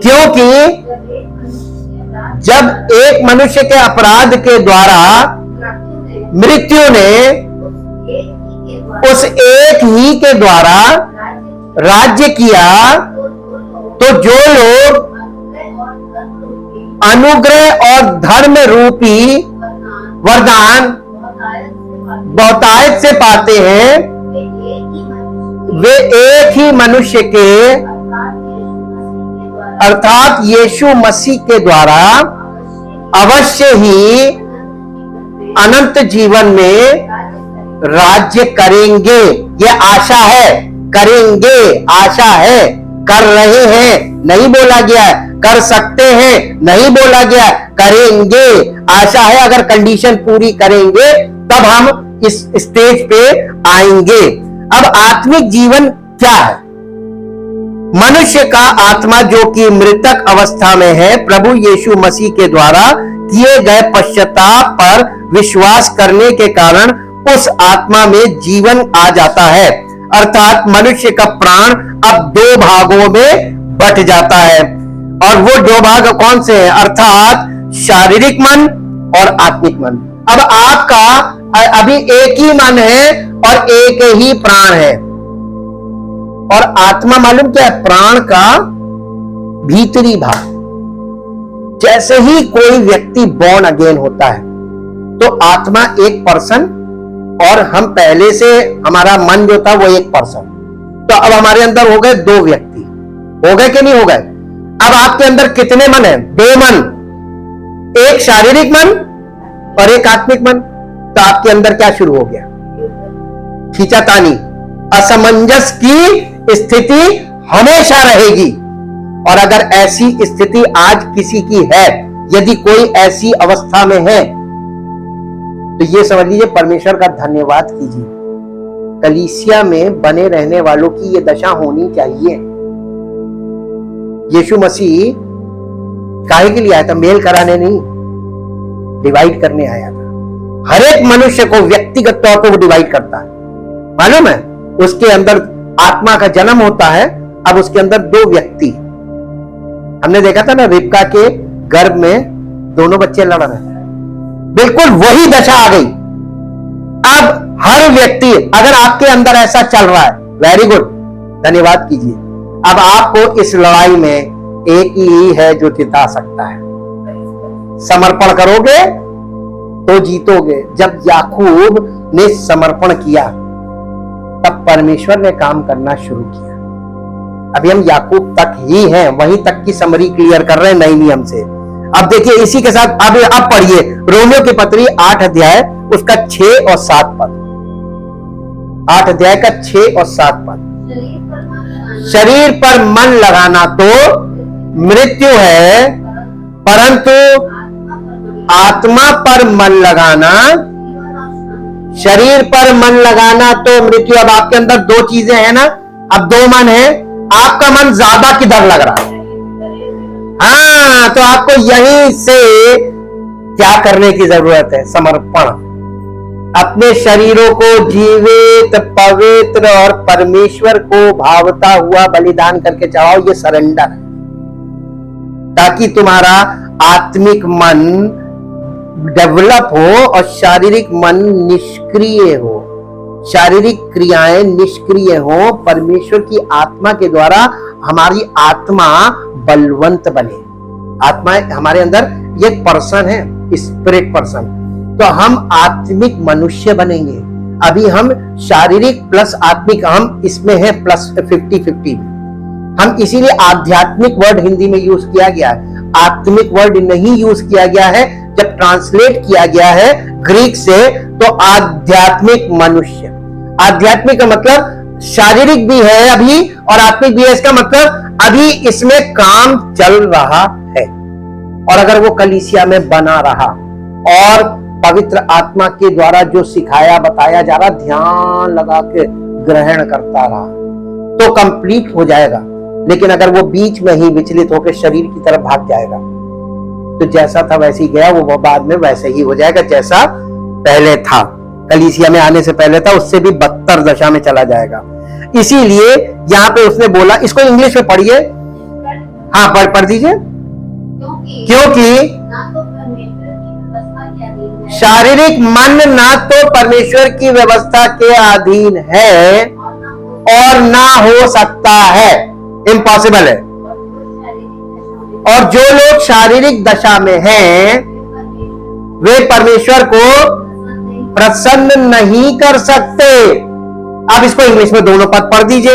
क्योंकि जब एक मनुष्य के अपराध के द्वारा मृत्यु ने उस एक ही के द्वारा राज्य किया, तो जो लोग अनुग्रह और धर्म रूपी वरदान बहुतायत से पाते हैं, वे एक ही मनुष्य के अर्थात यीशु मसीह के द्वारा अवश्य ही अनंत जीवन में राज्य करेंगे। ये आशा है, करेंगे, आशा है, कर रहे हैं नहीं बोला गया है, कर सकते हैं नहीं बोला गया, करेंगे आशा है। अगर कंडीशन पूरी करेंगे तब हम इस स्टेज पे आएंगे। अब आत्मिक जीवन क्या है? मनुष्य का आत्मा जो कि मृतक अवस्था में है, प्रभु यीशु मसीह के द्वारा किए गए पश्चाताप पर विश्वास करने के कारण उस आत्मा में जीवन आ जाता है, अर्थात मनुष्य का प्राण अब दो भागों में बट जाता है। और वो दो भाग कौन से हैं? अर्थात शारीरिक मन और आत्मिक मन। अब आपका अभी एक ही मन है और एक ही प्राण है, और आत्मा मालूम क्या है? प्राण का भीतरी भाग। जैसे ही कोई व्यक्ति बॉर्न अगेन होता है तो आत्मा एक पर्सन, और हम पहले से हमारा मन जो था वो एक पर्सन। तो अब हमारे अंदर हो गए दो व्यक्ति, हो गए कि नहीं हो गए? अब आपके अंदर कितने मन है? दो मन, एक शारीरिक मन और एक आत्मिक मन। तो आपके अंदर क्या शुरू हो गया? खींचातानी, असमंजस की स्थिति हमेशा रहेगी। और अगर ऐसी स्थिति आज किसी की है, यदि कोई ऐसी अवस्था में है, तो ये समझ लीजिए परमेश्वर का धन्यवाद कीजिए। कलीसिया में बने रहने वालों की ये दशा होनी चाहिए। यीशु मसीह काहे के लिए आया था? मेल कराने नहीं, डिवाइड करने आया था। हर एक मनुष्य को व्यक्तिगत तौर पर वो डिवाइड करता है, मालूम है? उसके अंदर आत्मा का जन्म होता है। अब उसके अंदर दो व्यक्ति, हमने देखा था ना, रिबका के गर्भ में दोनों बच्चे लड़ रहे हैं, बिल्कुल वही दशा आ गई। अब हर व्यक्ति, अगर आपके अंदर ऐसा चल रहा है, वेरी गुड, धन्यवाद कीजिए। अब आपको इस लड़ाई में एक ही है जो जिता सकता है। समर्पण करोगे तो जीतोगे। जब याकूब ने समर्पण किया तब परमेश्वर ने काम करना शुरू किया। अभी हम याकूब तक ही हैं, वहीं तक की समरी क्लियर कर रहे हैं नए नियम से। अब देखिए इसी के साथ अब पढ़िए रोमियो की पत्री 8 अध्याय उसका 6 और 7 पद। 8 अध्याय का 6 और 7 पद। शरीर पर मन लगाना तो मृत्यु है, परंतु आत्मा पर मन लगाना, शरीर पर मन लगाना तो मृत्यु। अब आपके अंदर दो चीजें हैं ना, अब दो मन है, आपका मन ज्यादा किधर लग रहा है? हाँ, तो आपको यहीं से क्या करने की जरूरत है? समर्पण। अपने शरीरों को जीवित, पवित्र और परमेश्वर को भावता हुआ बलिदान करके चढ़ाओ। ये सरेंडर है, ताकि तुम्हारा आत्मिक मन डेवलप हो और शारीरिक मन निष्क्रिय हो, शारीरिक क्रियाएं निष्क्रिय हो। परमेश्वर की आत्मा के द्वारा हमारी आत्मा बलवंत बने। आत्मा हमारे अंदर ये पर्सन है, स्पिरिट पर्सन, तो हम आत्मिक मनुष्य बनेंगे। अभी हम शारीरिक प्लस आत्मिक, हम इसमें है प्लस 50-50 में। हम इसीलिए आध्यात्मिक वर्ड हिंदी में यूज किया गया है, आत्मिक वर्ड नहीं यूज किया गया है। जब ट्रांसलेट किया गया है ग्रीक से तो आध्यात्मिक मनुष्य। आध्यात्मिक का मतलब शारीरिक भी है अभी और आत्मिक भी है। इसका मतलब अभी इसमें काम चल रहा है, और अगर वो कलीसिया में बना रहा और पवित्र आत्मा के द्वारा जो सिखाया बताया जा रहा, ध्यान लगा के ग्रहण करता रहा, तो कंप्लीट हो जाएगा। लेकिन अगर वो बीच में ही विचलित होकर शरीर की तरफ भाग जाएगा तो जैसा था वैसे ही गया, वो बाद में वैसे ही हो जाएगा जैसा पहले था। कलीसिया में आने से पहले था, उससे भी बदतर दशा में चला जाएगा। इसीलिए यहाँ पे उसने बोला, इसको इंग्लिश में पढ़िए। हाँ, पढ़ दीजिए। क्योंकि शारीरिक मन ना तो परमेश्वर की व्यवस्था के अधीन है और ना हो सकता है, इम्पॉसिबल है। और जो लोग शारीरिक दशा में हैं वे परमेश्वर को प्रसन्न नहीं कर सकते। आप इसको इंग्लिश में दोनों पद पढ़ दीजिए।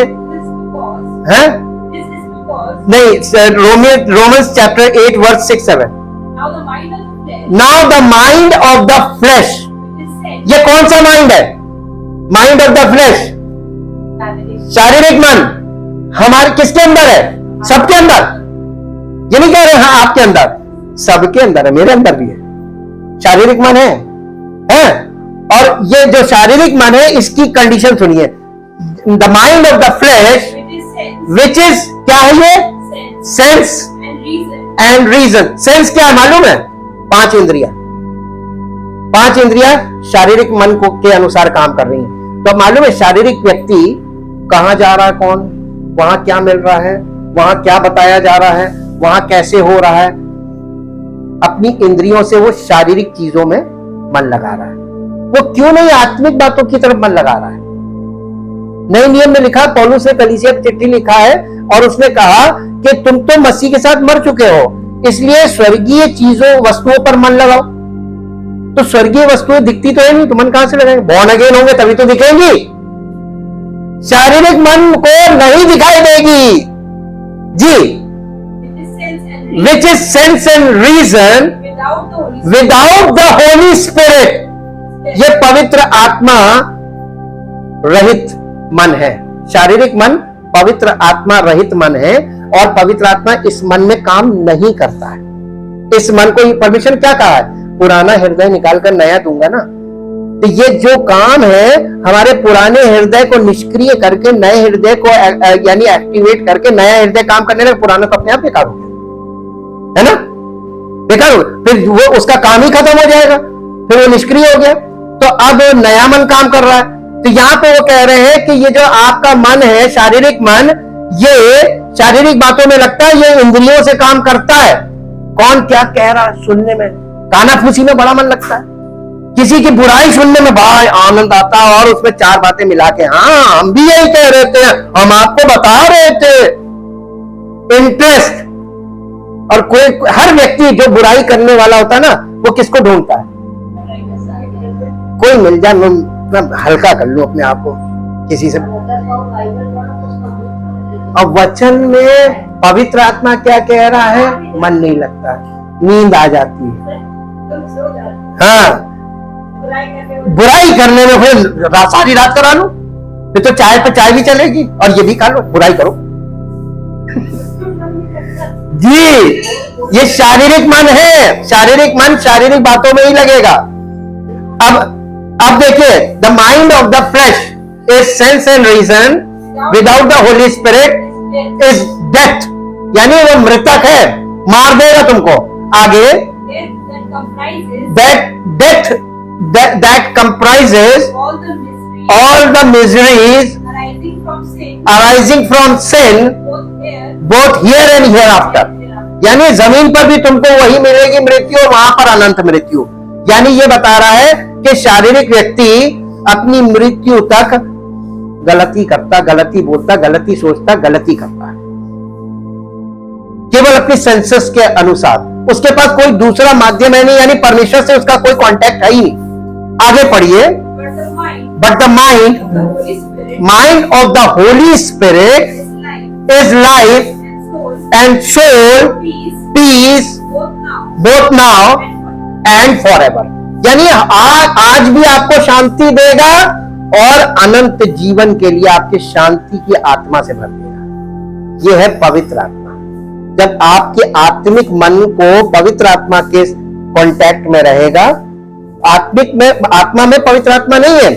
हैं? नहीं, Romans chapter 8 verse 6-7। Now the mind of the flesh, ये कौन सा माइंड है? माइंड ऑफ द फ्लैश, शारीरिक मन हमारे किसके अंदर है? सबके अंदर। ये नहीं कह रहे हाँ आपके अंदर, सबके अंदर है, मेरे अंदर भी है। शारीरिक मन है? और ये जो शारीरिक मन है इसकी कंडीशन सुनिए। The mind of the flash which is, क्या है ये? Sense and reason. सेंस क्या है मालूम है? 5 इंद्रियां। 5 इंद्रियां शारीरिक मन को के अनुसार काम कर रही हैं। तो मालूम है शारीरिक व्यक्ति कहां जा रहा है, कौन वहां क्या मिल रहा है, वहां क्या बताया जा रहा है, वहां कैसे हो रहा है। अपनी इंद्रियों से वो शारीरिक चीजों में मन लगा रहा है। वो क्यों नहीं आत्मिक बातों की तरफ मन लगा रहा है? नए नियम में लिखा, पौलुस ने कलीसिया की चिट्ठी लिखा है और उसने कहा कि तुम तो मसीह के साथ मर चुके हो, इसलिए स्वर्गीय चीजों वस्तुओं पर मन लगाओ। तो स्वर्गीय वस्तुएं दिखती तो है नहीं, तो मन कहां से लगाएंगे? बॉर्न अगेन होंगे तभी तो दिखेंगी। शारीरिक मन को नहीं दिखाई देगी जी। Which is sense and reason without the Holi Spirit. ये पवित्र आत्मा रहित मन है। शारीरिक मन पवित्र आत्मा रहित मन है और पवित्र आत्मा इस मन में काम नहीं करता है। इस मन को परमेश्वर क्या कहा है? पुराना हृदय निकालकर नया दूंगा ना। तो ये जो काम है हमारे पुराने हृदय को निष्क्रिय करके नए हृदय को यानी एक्टिवेट करके नया हृदय काम करने लगे, पुराना तो अपने आप बेकार हो गया, है ना? बेकार हो गया, फिर वो उसका काम ही खत्म हो जाएगा, फिर वो निष्क्रिय हो गया। तो अब नया मन काम कर रहा है। तो यहाँ पे वो कह रहे हैं कि ये जो आपका मन है, शारीरिक मन, ये शारीरिक बातों में लगता है, ये इंद्रियों से काम करता है। कौन क्या कह रहा है सुनने में, कानाफूसी में बड़ा मन लगता है। किसी की बुराई सुनने में बड़ा आनंद आता है और उसमें चार बातें मिला के, हाँ हम भी यही कह रहे थे, हम आपको बता रहे थे, इंटरेस्ट। और कोई हर व्यक्ति जो बुराई करने वाला होता है ना, वो किसको ढूंढता है? कोई मिल जाए, हल्का कर लो अपने आप को किसी से। अब वचन में पवित्र आत्मा क्या कह रहा है? मन नहीं लगता, नींद आ जाती है। हाँ, बुराई करने में फिर सारी रात करा लो, फिर तो चाय पे चाय भी चलेगी और ये भी खा लो, बुराई करो। जी, ये शारीरिक मन है, शारीरिक मन शारीरिक बातों में ही लगेगा। अब देखिए, the mind of the flesh is sense and reason without the Holi spirit is death, यानी वो मृतक है, मार देगा तुमको। आगे, that comprises all the miseries arising from sin both here and hereafter, यानी जमीन पर भी तुमको वही मिलेगी मृत्यु और वहां पर अनंत मृत्यु। यानी ये बता रहा है कि शारीरिक व्यक्ति अपनी मृत्यु तक गलती करता, गलती बोलता, गलती सोचता, गलती करता है, केवल अपनी सेंसेस के अनुसार। उसके पास कोई दूसरा माध्यम है नहीं, यानी परमेश्वर से उसका कोई कांटेक्ट है ही नहीं। आगे पढ़िए, but the mind of the Holi spirit is life and soul peace both now and forever, यानी आज भी आपको शांति देगा और अनंत जीवन के लिए आपके शांति की आत्मा से भर देगा। यह है पवित्र आत्मा। जब आपके आत्मिक मन को पवित्र आत्मा के कांटेक्ट में रहेगा, आत्मा में पवित्र आत्मा नहीं है,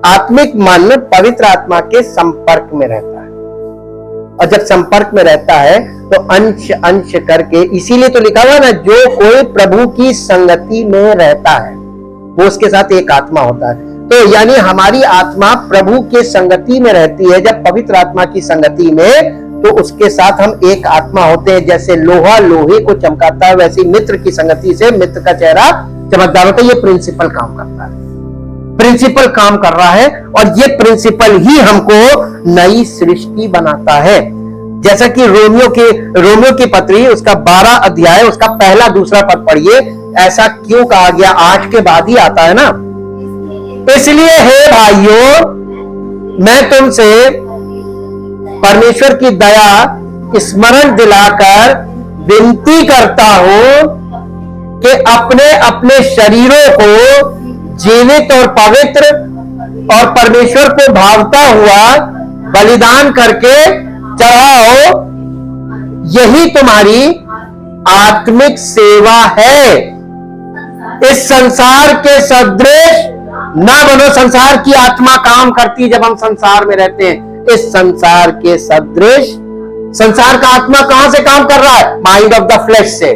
आत्मिक मन पवित्र आत्मा के संपर्क में रहता है। और जब संपर्क में रहता है तो अंश अंश करके, इसीलिए तो लिखा हुआ ना, जो कोई प्रभु की संगति में रहता है वो उसके साथ एक आत्मा होता है। तो यानी हमारी आत्मा प्रभु के संगति में रहती है। जब पवित्र आत्मा की संगति में, तो उसके साथ हम एक आत्मा होते हैं। जैसे लोहा लोहे को चमकाता है, वैसे मित्र की संगति से मित्र का चेहरा चमकदार होता है। ये प्रिंसिपल काम करता है, प्रिंसिपल काम कर रहा है, और ये प्रिंसिपल ही हमको नई सृष्टि बनाता है। जैसा कि रोमियो की पत्री उसका 12 अध्याय उसका पहला दूसरा पद पढ़िए। ऐसा क्यों कहा गया? 8 के बाद ही आता है ना। इसलिए हे भाइयों, मैं तुमसे परमेश्वर की दया स्मरण दिलाकर विनती करता हूं कि अपने अपने शरीरों को जीवित और पवित्र और परमेश्वर को भावता हुआ बलिदान करके चढ़ाओ, यही तुम्हारी आत्मिक सेवा है। इस संसार के सदृश न बनो। संसार की आत्मा काम करती जब हम संसार में रहते हैं। इस संसार के सदृश, संसार का आत्मा कहां से काम कर रहा है? माइंड ऑफ द फ्लैश से।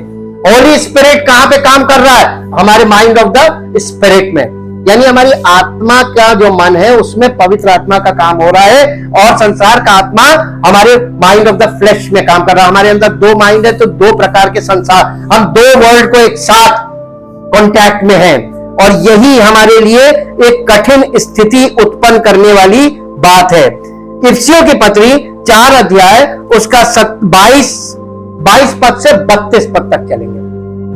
होली स्पिरिट कहां पे काम कर रहा है? हमारे माइंड ऑफ द स्पिरिट में, यानी हमारी आत्मा का जो मन है उसमें पवित्र आत्मा का काम हो रहा है, और संसार का आत्मा हमारे माइंड ऑफ द फ्लैश में काम कर रहा है। हमारे अंदर 2 माइंड है, तो 2 प्रकार के संसार, हम 2 वर्ल्ड को एक साथ कांटेक्ट में हैं, और यही हमारे लिए एक कठिन स्थिति उत्पन्न करने वाली बात है। इफिसियों की पत्री 4 अध्याय उसका 22 पद से 32 पद तक चलेंगे।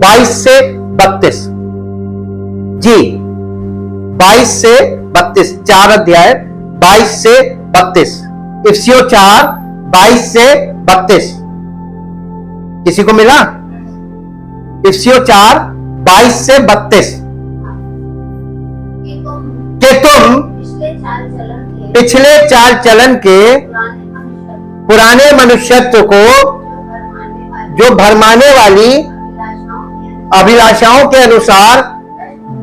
22 से 32 जी, 22 से 32, 4 अध्याय 22 से 32। इफिसियों 4 22 से 32 किसी को मिला? इफिसियों 4 22 से 32 कि तुम पिछले चाल चलन के पुराने मनुष्यत्व को, जो भरमाने वाली अभिलाषाओं के अनुसार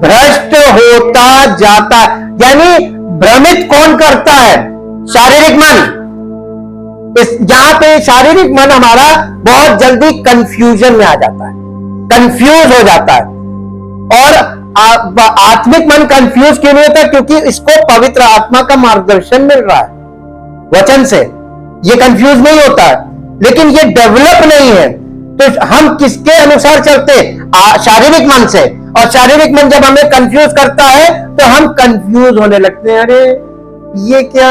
भ्रष्ट होता जाता, यानी भ्रमित कौन करता है? शारीरिक मन। यहां पे शारीरिक मन हमारा बहुत जल्दी कंफ्यूजन में आ जाता है, कंफ्यूज हो जाता है। और आत्मिक मन कंफ्यूज क्यों नहीं होता? क्योंकि इसको पवित्र आत्मा का मार्गदर्शन मिल रहा है वचन से, ये कंफ्यूज नहीं होता है। लेकिन ये डेवलप नहीं है, तो हम किसके अनुसार चलते हैं? शारीरिक मन से। और शारीरिक मन जब हमें कंफ्यूज करता है तो हम कंफ्यूज होने लगते हैं। अरे ये क्या,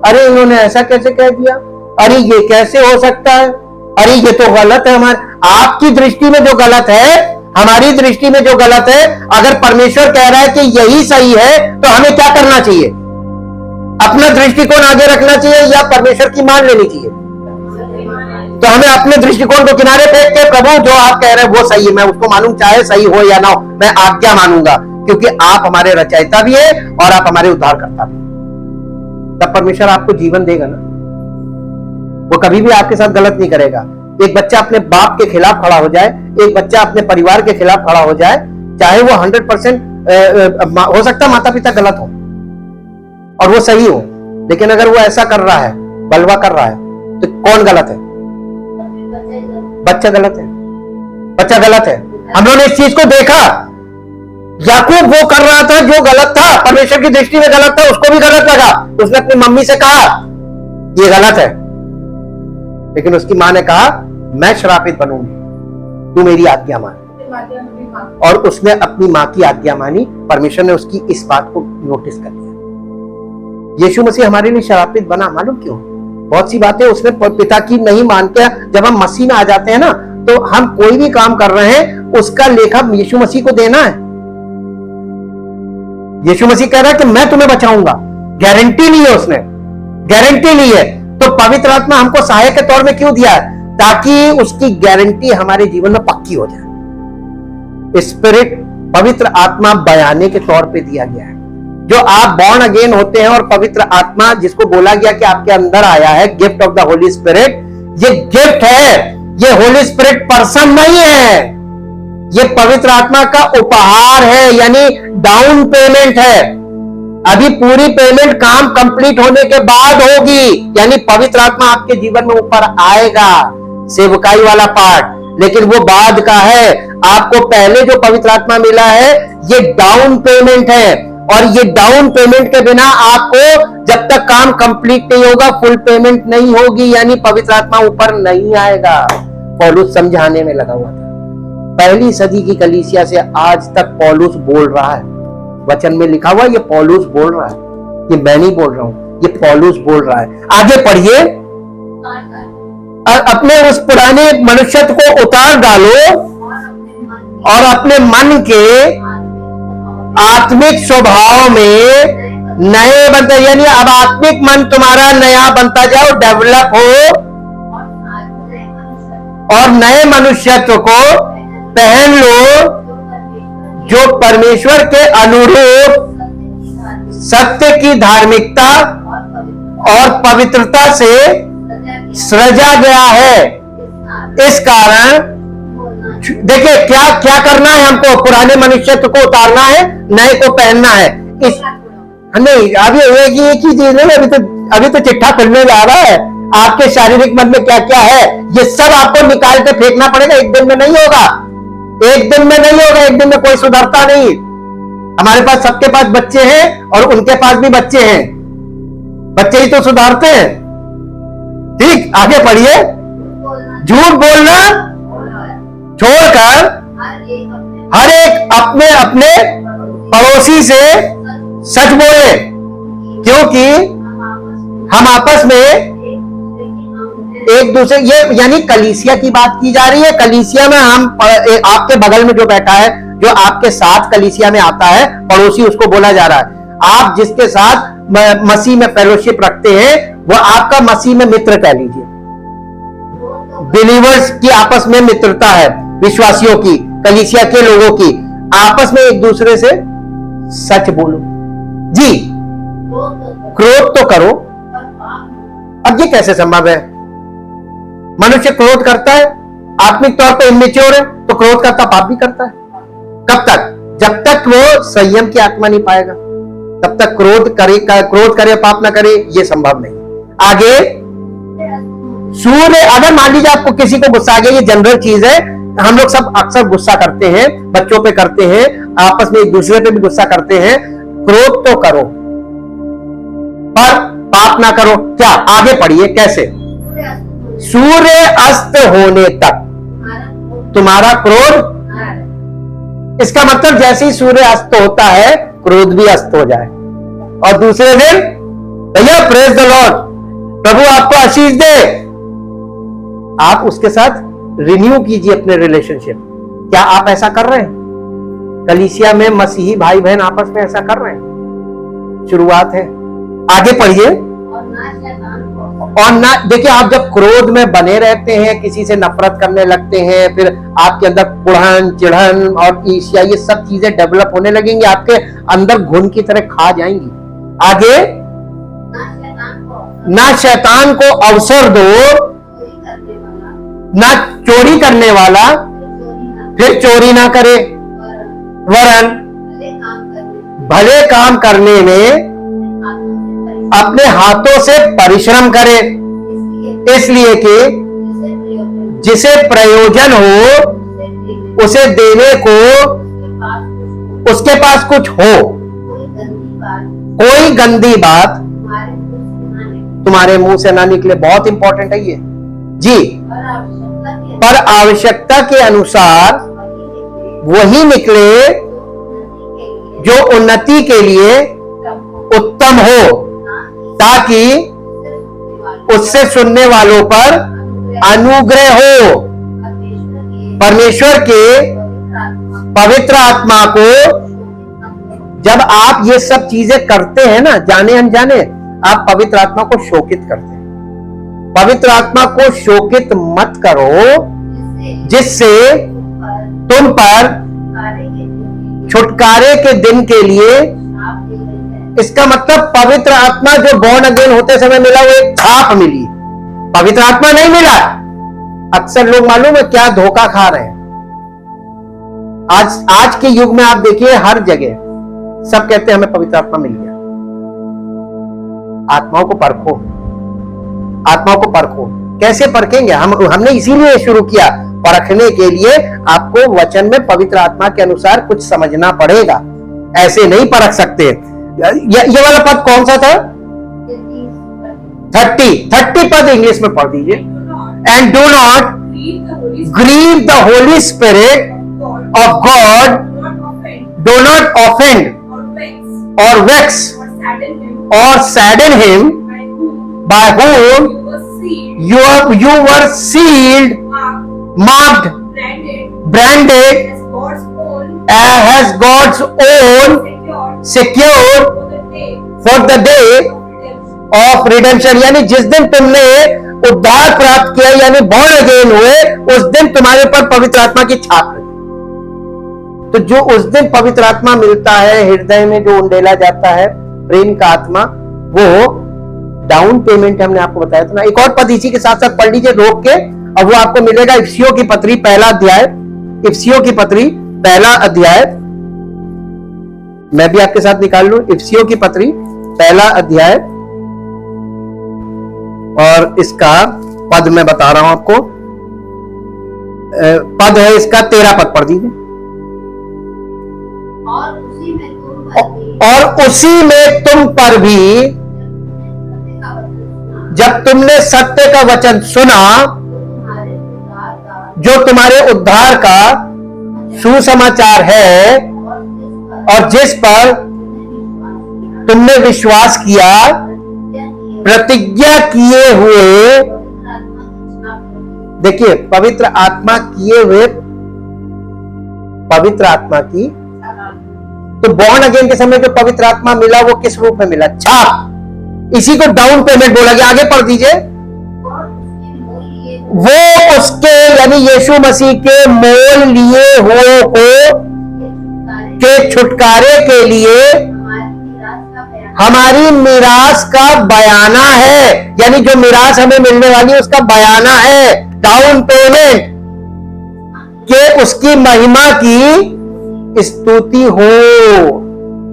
अरे इन्होंने ऐसा कैसे कह दिया, अरे ये कैसे हो सकता है, अरे ये तो गलत है। हमारे आपकी दृष्टि में जो गलत है, हमारी दृष्टि में जो गलत है, अगर परमेश्वर कह रहा है कि यही सही है तो हमें क्या करना चाहिए? अपना दृष्टिकोण आगे रखना चाहिए या परमेश्वर की मान लेनी चाहिए? तो हमें अपने दृष्टिकोण को किनारे फेंक के प्रभु जो आप कह रहे हैं वो सही है, मैं उसको मानूं, चाहे सही हो या ना हो, मैं आज्ञा मानूंगा, क्योंकि आप हमारे रचयिता भी है और आप हमारे उद्धारकर्ता भी। तब परमेश्वर आपको जीवन देगा ना, वो कभी भी आपके साथ गलत नहीं करेगा। एक बच्चा अपने बाप के खिलाफ खड़ा हो जाए, एक बच्चा अपने परिवार के खिलाफ खड़ा हो जाए, चाहे वो 100% हो सकता है माता पिता गलत हो और वो सही हो, लेकिन अगर वो ऐसा कर रहा है, बलवा कर रहा है, तो कौन गलत है? बच्चा गलत है, बच्चा गलत है। हम लोगों ने इस चीज को देखा, याकूब वो कर रहा था जो गलत था, परमेश्वर की दृष्टि में गलत था, उसको भी गलत लगा। उसने अपनी मम्मी से कहा ये गलत है, लेकिन उसकी मां ने कहा मैं श्रापित बनूंगी, तू मेरी आज्ञा मान। और उसने अपनी मां की आज्ञा मानी, परमेश्वर ने उसकी इस बात को नोटिस कर लिया। यीशु मसीह हमारे लिए श्रापित बना, मालूम क्यों? बहुत सी बातें उसने पिता की नहीं मान के, जब हम मसीह में आ जाते हैं ना, तो हम कोई भी काम कर रहे हैं उसका लेखा यीशु मसीह को देना है। यीशु मसीह कह रहा है कि मैं तुम्हें बचाऊंगा, गारंटी ली है उसने, गारंटी ली है। तो पवित्र आत्मा हमको सहायक के तौर में क्यों दिया है? ताकि उसकी गारंटी हमारे जीवन में पक्की हो जाए। स्पिरिट पवित्र आत्मा बयाने के तौर पे दिया गया है। जो आप बॉर्न अगेन होते हैं और पवित्र आत्मा जिसको बोला गया कि आपके अंदर आया है, gift of the Holi Spirit, ये गिफ्ट है, ये होली स्पिरिट पर्सन नहीं है, ये पवित्र आत्मा का उपहार है, यानी डाउन पेमेंट है। अभी पूरी पेमेंट काम कंप्लीट होने के बाद होगी, यानी पवित्र आत्मा आपके जीवन में ऊपर आएगा, सेवकाई वाला पार्ट, लेकिन वो बाद का है। आपको पहले जो पवित्र आत्मा मिला है ये डाउन पेमेंट है, और ये डाउन पेमेंट के बिना आपको जब तक काम कंप्लीट नहीं होगा फुल पेमेंट नहीं होगी, यानी पवित्र आत्मा ऊपर नहीं आएगा। पौलुस समझाने में लगा हुआ था। पहली सदी की कलीसिया से आज तक पौलुस बोल रहा है, वचन में लिखा हुआ ये पौलुस बोल रहा है, ये मैं नहीं बोल रहा हूं, ये पौलुस बोल रहा है। आगे पढ़िए, अपने उस पुराने मनुष्यत्व को उतार डालो और अपने मन के आत्मिक स्वभाव में नए बनते, यानी अब आत्मिक मन तुम्हारा नया बनता जाओ, डेवलप हो, और नए मनुष्यत्व को पहन लो जो परमेश्वर के अनुरूप सत्य की धार्मिकता और पवित्रता से सृजा गया है। इस कारण देखिए क्या क्या करना है हमको, पुराने मनुष्यत्व को उतारना है, नए को पहनना है। इस नहीं अभी एक ही चीज नहीं, अभी तो चिट्ठा खुलने जा रहा है। आपके शारीरिक मन में क्या क्या है ये सब आपको निकाल के फेंकना पड़ेगा। एक दिन में नहीं होगा, एक दिन में नहीं होगा, एक दिन में कोई सुधरता नहीं। हमारे पास सबके पास बच्चे हैं और उनके पास भी बच्चे हैं, बच्चे ही तो सुधारते हैं। ठीक, आगे पढ़िए। झूठ बोलना छोड़कर हर एक अपने अपने पड़ोसी से सच बोले, क्योंकि हम आपस में एक दूसरे, ये यानी कलीसिया की बात की जा रही है। कलीसिया में हम, आपके बगल में जो बैठा है, जो आपके साथ कलीसिया में आता है, पड़ोसी उसको बोला जा रहा है। आप जिसके साथ मसीह में फेलोशिप रखते हैं वो आपका मसीह में मित्र कह लीजिए। बिलीवर्स की आपस में मित्रता है, विश्वासियों की, कलीसिया के लोगों की, आपस में एक दूसरे से सच बोलो जी। क्रोध तो करो। अब ये कैसे संभव है? मनुष्य क्रोध करता है, आत्मिक तौर पे इमेच्योर है, तो क्रोध करता पाप भी करता है। कब तक? जब तक वो संयम की आत्मा नहीं पाएगा, तब तक क्रोध करे पाप ना करे, ये संभव नहीं। आगे, सूर्य, अगर मान लीजिए आपको किसी को गुस्सा आ गया, ये जनरल चीज है, हम लोग सब अक्सर गुस्सा करते हैं, बच्चों पे करते हैं, आपस में एक दूसरे पे भी गुस्सा करते हैं। क्रोध तो करो पर पाप ना करो। क्या? आगे पढ़िए कैसे। सूर्य अस्त होने तक तुम्हारा क्रोध इसका मतलब जैसे ही सूर्य अस्त होता है क्रोध भी अस्त हो जाए, और दूसरे दिन भैया प्रेज द लॉर्ड, प्रभु आपको आशीष दे, आप उसके साथ रिन्यू कीजिए अपने रिलेशनशिप। क्या आप ऐसा कर रहे हैं? कलीसिया में मसीही भाई बहन आपस में ऐसा कर रहे हैं? शुरुआत है, आगे पढ़िए। और ना देखिए, आप जब क्रोध में बने रहते हैं, किसी से नफरत करने लगते हैं, फिर आपके अंदर कुढ़न चिढ़न और ईर्ष्या, ये सब चीजें डेवलप होने लगेंगी, आपके अंदर घुन की तरह खा जाएंगी। आगे, ना शैतान को अवसर दो, ना चोरी करने वाला फिर चोरी ना करे, वरन भले काम करने में अपने हाथों से परिश्रम करे, इसलिए कि जिसे प्रयोजन हो उसे देने को उसके पास कुछ हो। कोई गंदी बात तुम्हारे मुंह से ना निकले। बहुत इंपॉर्टेंट है ये जी। पर आवश्यकता के अनुसार वही निकले जो उन्नति के लिए उत्तम हो, ताकि उससे सुनने वालों पर अनुग्रह हो। परमेश्वर के पवित्र आत्मा को जब आप ये सब चीजें करते हैं ना, जाने अनजाने, आप पवित्र आत्मा को शोकित करते हैं। पवित्र आत्मा को शोकित मत करो, जिससे तुम पर छुटकारे के दिन के लिए, इसका मतलब पवित्र आत्मा जो बॉर्न अगेन होते समय मिला, वो एक छाप मिली, पवित्र आत्मा नहीं मिला। अक्सर लोग मालूम है क्या धोखा खा रहे हैं। आज के युग में आप देखिए, हर जगह सब कहते हैं हमें पवित्र आत्मा मिल गया। आत्माओं को परखो, आत्माओं को परखो। कैसे परखेंगे? हमने इसीलिए शुरू किया, परखने के लिए आपको वचन में पवित्र आत्मा के अनुसार कुछ समझना पड़ेगा, ऐसे नहीं परख सकते। ये वाला पद कौन सा था? 30 पद इंग्लिश में पढ़ दीजिए। And do not grieve the Holi spirit of God, do not offend or vex or sadden him, by whom you were sealed, marked, branded as God's own, secure for the day of redemption। यानी जिस दिन तुमने उद्धार प्राप्त किया, यानी born again हुए, उस दिन तुम्हारे पर पवित्र आत्मा की छाप लगी। तो जो उस दिन पवित्र आत्मा मिलता है, हृदय में जो उंडेला जाता है प्रेम का आत्मा, वो डाउन पेमेंट हमने आपको बताया था ना। एक और पद इसी के साथ साथ पढ़ लीजिए रोक के, और वो आपको मिलेगा इफिसियों की पत्री पहला अध्याय। इफिसियों की पत्री पहला अध्याय, मैं भी आपके साथ निकाल लूं। इफिसियों की पत्री पहला अध्याय, और इसका पद मैं बता रहा हूं आपको। पद है इसका 13 पद पढ़ दीजिए। और उसी में तुम पर भी जब तुमने सत्य का वचन सुना, जो तुम्हारे उद्धार का सुसमाचार है, और जिस पर तुमने विश्वास किया, प्रतिज्ञा किए हुए, देखिए पवित्र आत्मा किए हुए, पवित्र आत्मा की, तो बॉर्न अगेन के समय जो पवित्र आत्मा मिला वो किस रूप में मिला? छाप। इसी को डाउन पेमेंट बोला गया। आगे पढ़ दीजिए। वो उसके यानी यीशु मसीह के मोल लिए हुए को के छुटकारे के लिए हमारी मिरास का बयाना है, यानी जो मिरास हमें मिलने वाली है उसका बयाना है, डाउन पेमेंट के उसकी महिमा की स्तुति हो।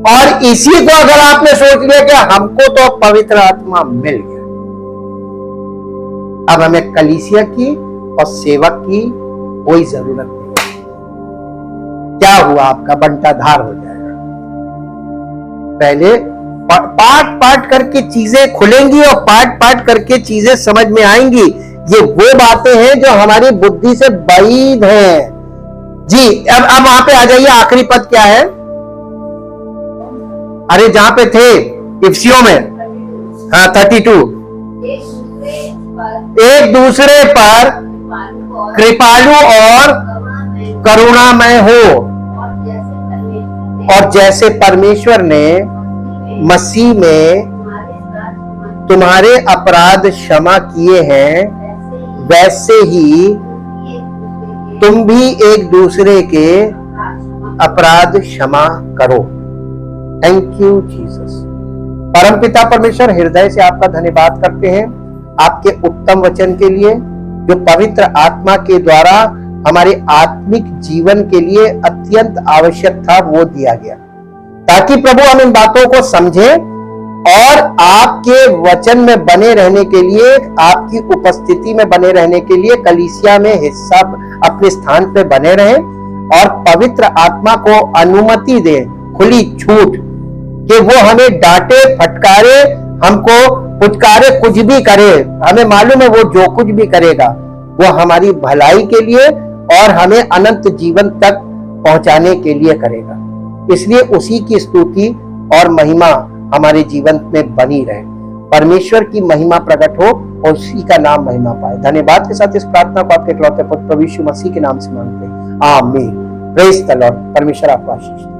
और इसी को अगर आपने सोच लिया कि हमको तो पवित्र आत्मा मिल गया, अब हमें कलीसिया की और सेवक की कोई जरूरत नहीं, क्या हुआ? आपका बंटाधार हो जाएगा। पहले पार्ट पार्ट करके चीजें खुलेंगी और पार्ट पार्ट करके चीजें समझ में आएंगी। ये वो बातें हैं जो हमारी बुद्धि से बाहर हैं, जी अब वहां पे आ जाइए, आखिरी पद क्या है? अरे जहां पे थे इफ्सियों में, हाँ 32, एक दूसरे पर कृपालु और करुणामय हो, और जैसे परमेश्वर ने मसीह में तुम्हारे अपराध क्षमा किए हैं, वैसे ही तुम भी एक दूसरे के अपराध क्षमा करो। Thank you Jesus. परमपिता परमेश्वर, हृदय से आपका धन्यवाद करते हैं आपके उत्तम वचन के लिए, जो पवित्र आत्मा के द्वारा हमारे आत्मिक जीवन के लिए अत्यंत आवश्यक था, वो दिया गया, ताकि प्रभु हम इन बातों को समझें और आपके वचन में बने रहने के लिए, आपकी उपस्थिति में बने रहने के लिए कलीसिया में हिस्सा अपने स्थान पे बने रहें, और पवित्र आत्मा को अनुमति दे, खुली छूट, कि वो हमें डांटे, फटकारे, हमको पुचकारे, कुछ भी करे। हमें मालूम है वो जो कुछ भी करेगा वो हमारी भलाई के लिए और हमें अनंत जीवन तक पहुंचाने के लिए करेगा। इसलिए उसी की स्तुति और महिमा हमारे जीवन में बनी रहे, परमेश्वर की महिमा प्रकट हो और उसी का नाम महिमा पाए। धन्यवाद के साथ इस प्रार्थना को आपके इकलौते पुत्र प्रभु यीशु मसीह के नाम से मांगते हैं, आमीन। Praise the Lord. परमेश्वर आपको आशीष दे।